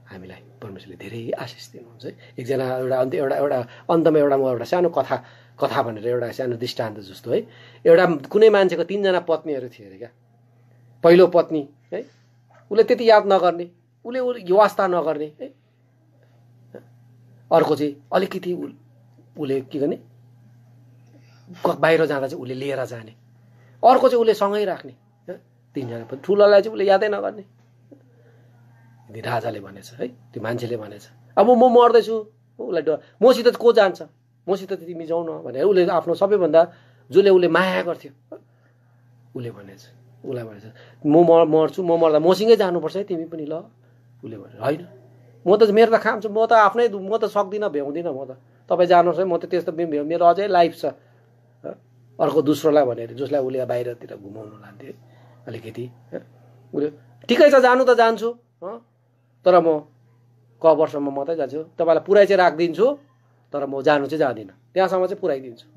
हामीलाई परमेश्वरले धेरै आशिष दिनुहुन्छ है। एकजना एउटा अन्तमा एउटा म एउटा सानो कथा भनेर एउटा सानो दृष्टान्त जस्तो है। एउटा कुनै मान्छेको 3 जना पत्नीहरू थिए अरे क्या। पहिलो पत्नी है उसले त्यति याद नगर्ने, उसले वास्ता नगर्ने है। अर्को चाहिँ अलिकति उसले के गर्ने, बाहिर जाँदा चाहिँ उसले लिएर जाने, अर्को चाहिँ उसले सँगै राख्ने। 3 जना पनि ठुलोलाई चाहिँ उसले यादै नगर्ने। राजाले भनेछ है, त्यो मान्छेले भनेछ अब म मर्दैछु, उसलाई डर, मसित को जान्छ, मसित तिमी जाऊ न भनेर उसले आफ्नो सबैभन्दा जसले उसले माया गर्थ्यो उसले भनेछ, उसलाई भनेछ म मर्छु, म मर्दा मसँगै जानुपर्छ है तिमी पनि ल। उसले भने होइन, म त मेरो त खाम छ, म त आफ्नै, म त सक्दिनँ, भ्याउँदिनँ, म त तपाईँ जानुहोस् है, म त त्यस्तो मेरो अझै लाइफ छ। अर्को दोस्रोलाई भनेर जसलाई उसले बाहिरतिर घुमाउनु लान्थ्यो अलिकति, उसले ठिकै छ जानु त जान्छु, तर म कबरसम्म मात्रै जान्छु, तपाईँलाई पुरै चाहिँ राखिदिन्छु, तर म जानु चाहिँ जाँदिनँ। त्यहाँसम्म चाहिँ पुऱ्याइदिन्छु।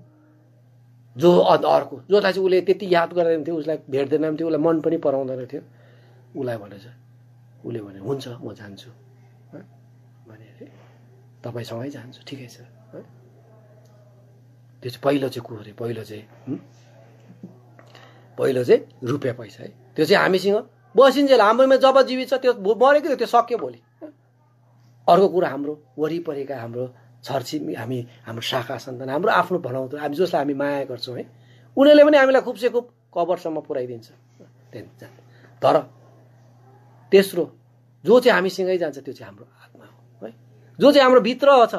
जो अर्को जसलाई चाहिँ उसले त्यति याद गर्दैन थियो, उसलाई भेट्दैन थियो, उसलाई मन पनि पराउँदैन थियो, उसलाई भनेछ, उसले भने हुन्छ म जान्छु भने तपाईँसँगै जान्छु, ठिकै छ। त्यो चाहिँ पहिलो चाहिँ कुरो रे, पहिलो चाहिँ रुपियाँ पैसा है, त्यो चाहिँ हामीसँग बसिन्जेल हाम्रोमा जब जीवित छ त्यो मरेको थियो, त्यो सक्यो भोलि। अर्को कुरा हाम्रो वरिपरिका हाम्रो छरछिमेकी हाम्रो शाखा सन्तान, हाम्रो आफ्नो भनाउँदो हामी जसलाई हामी माया गर्छौँ है, उनीहरूले पनि हामीलाई खुबसे खुब कबरसम्म पुऱ्याइदिन्छ। तर तेस्रो जो चाहिँ हामीसँगै जान्छ त्यो चाहिँ हाम्रो आत्मा हो है, जो चाहिँ हाम्रो भित्र छ,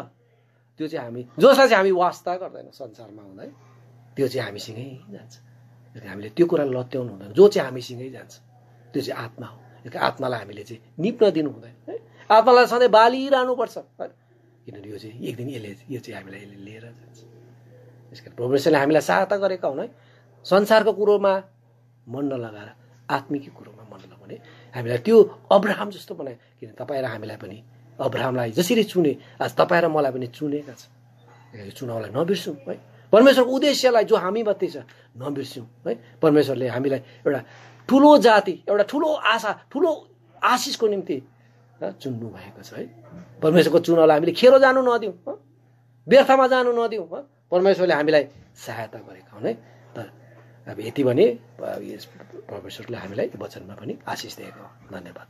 त्यो चाहिँ हामी जसलाई चाहिँ हामी वास्ता गर्दैन संसारमा हुँदा है, त्यो चाहिँ हामीसँगै जान्छ। हामीले त्यो कुरा लत्याउनु हुँदैन। जो चाहिँ हामीसँगै जान्छ त्यो चाहिँ आत्मा हो। आत्मालाई हामीले चाहिँ निप्न दिनु हुँदैन है, आत्मालाई सधैँ बालिरहनुपर्छ, किनभने यो चाहिँ एक दिन यो चाहिँ हामीलाई यसले लिएर जान्छ। त्यसकारण परमेश्वरले हामीलाई सहायता गरेका हुन् है, संसारको कुरोमा मन नलगाएर आत्मिक कुरोमा मन लगाउने हामीलाई त्यो अब्राहम जस्तो बनायो। किन तपाईँ र हामीलाई पनि अब्राहमलाई जसरी चुने आज तपाईँ र मलाई पनि चुनेका छ। यो चुनावलाई नबिर्सौँ है, परमेश्वरको उद्देश्यलाई जो हामी मात्रै छ नबिर्स्यौँ है। परमेश्वरले हामीलाई एउटा ठुलो जाति, एउटा ठुलो आशा, ठुलो आशिषको निम्ति चुन्नु भएको छ है। परमेश्वरको चुनावलाई हामीले खेरो जानु नदिउँ, व्यर्थमा जानु नदिउँ। परमेश्वरले हामीलाई सहायता गरेका हुन् है। तर अब यति भने परमेश्वरले हामीलाई वचनमा पनि आशिष दिएको हो। धन्यवाद।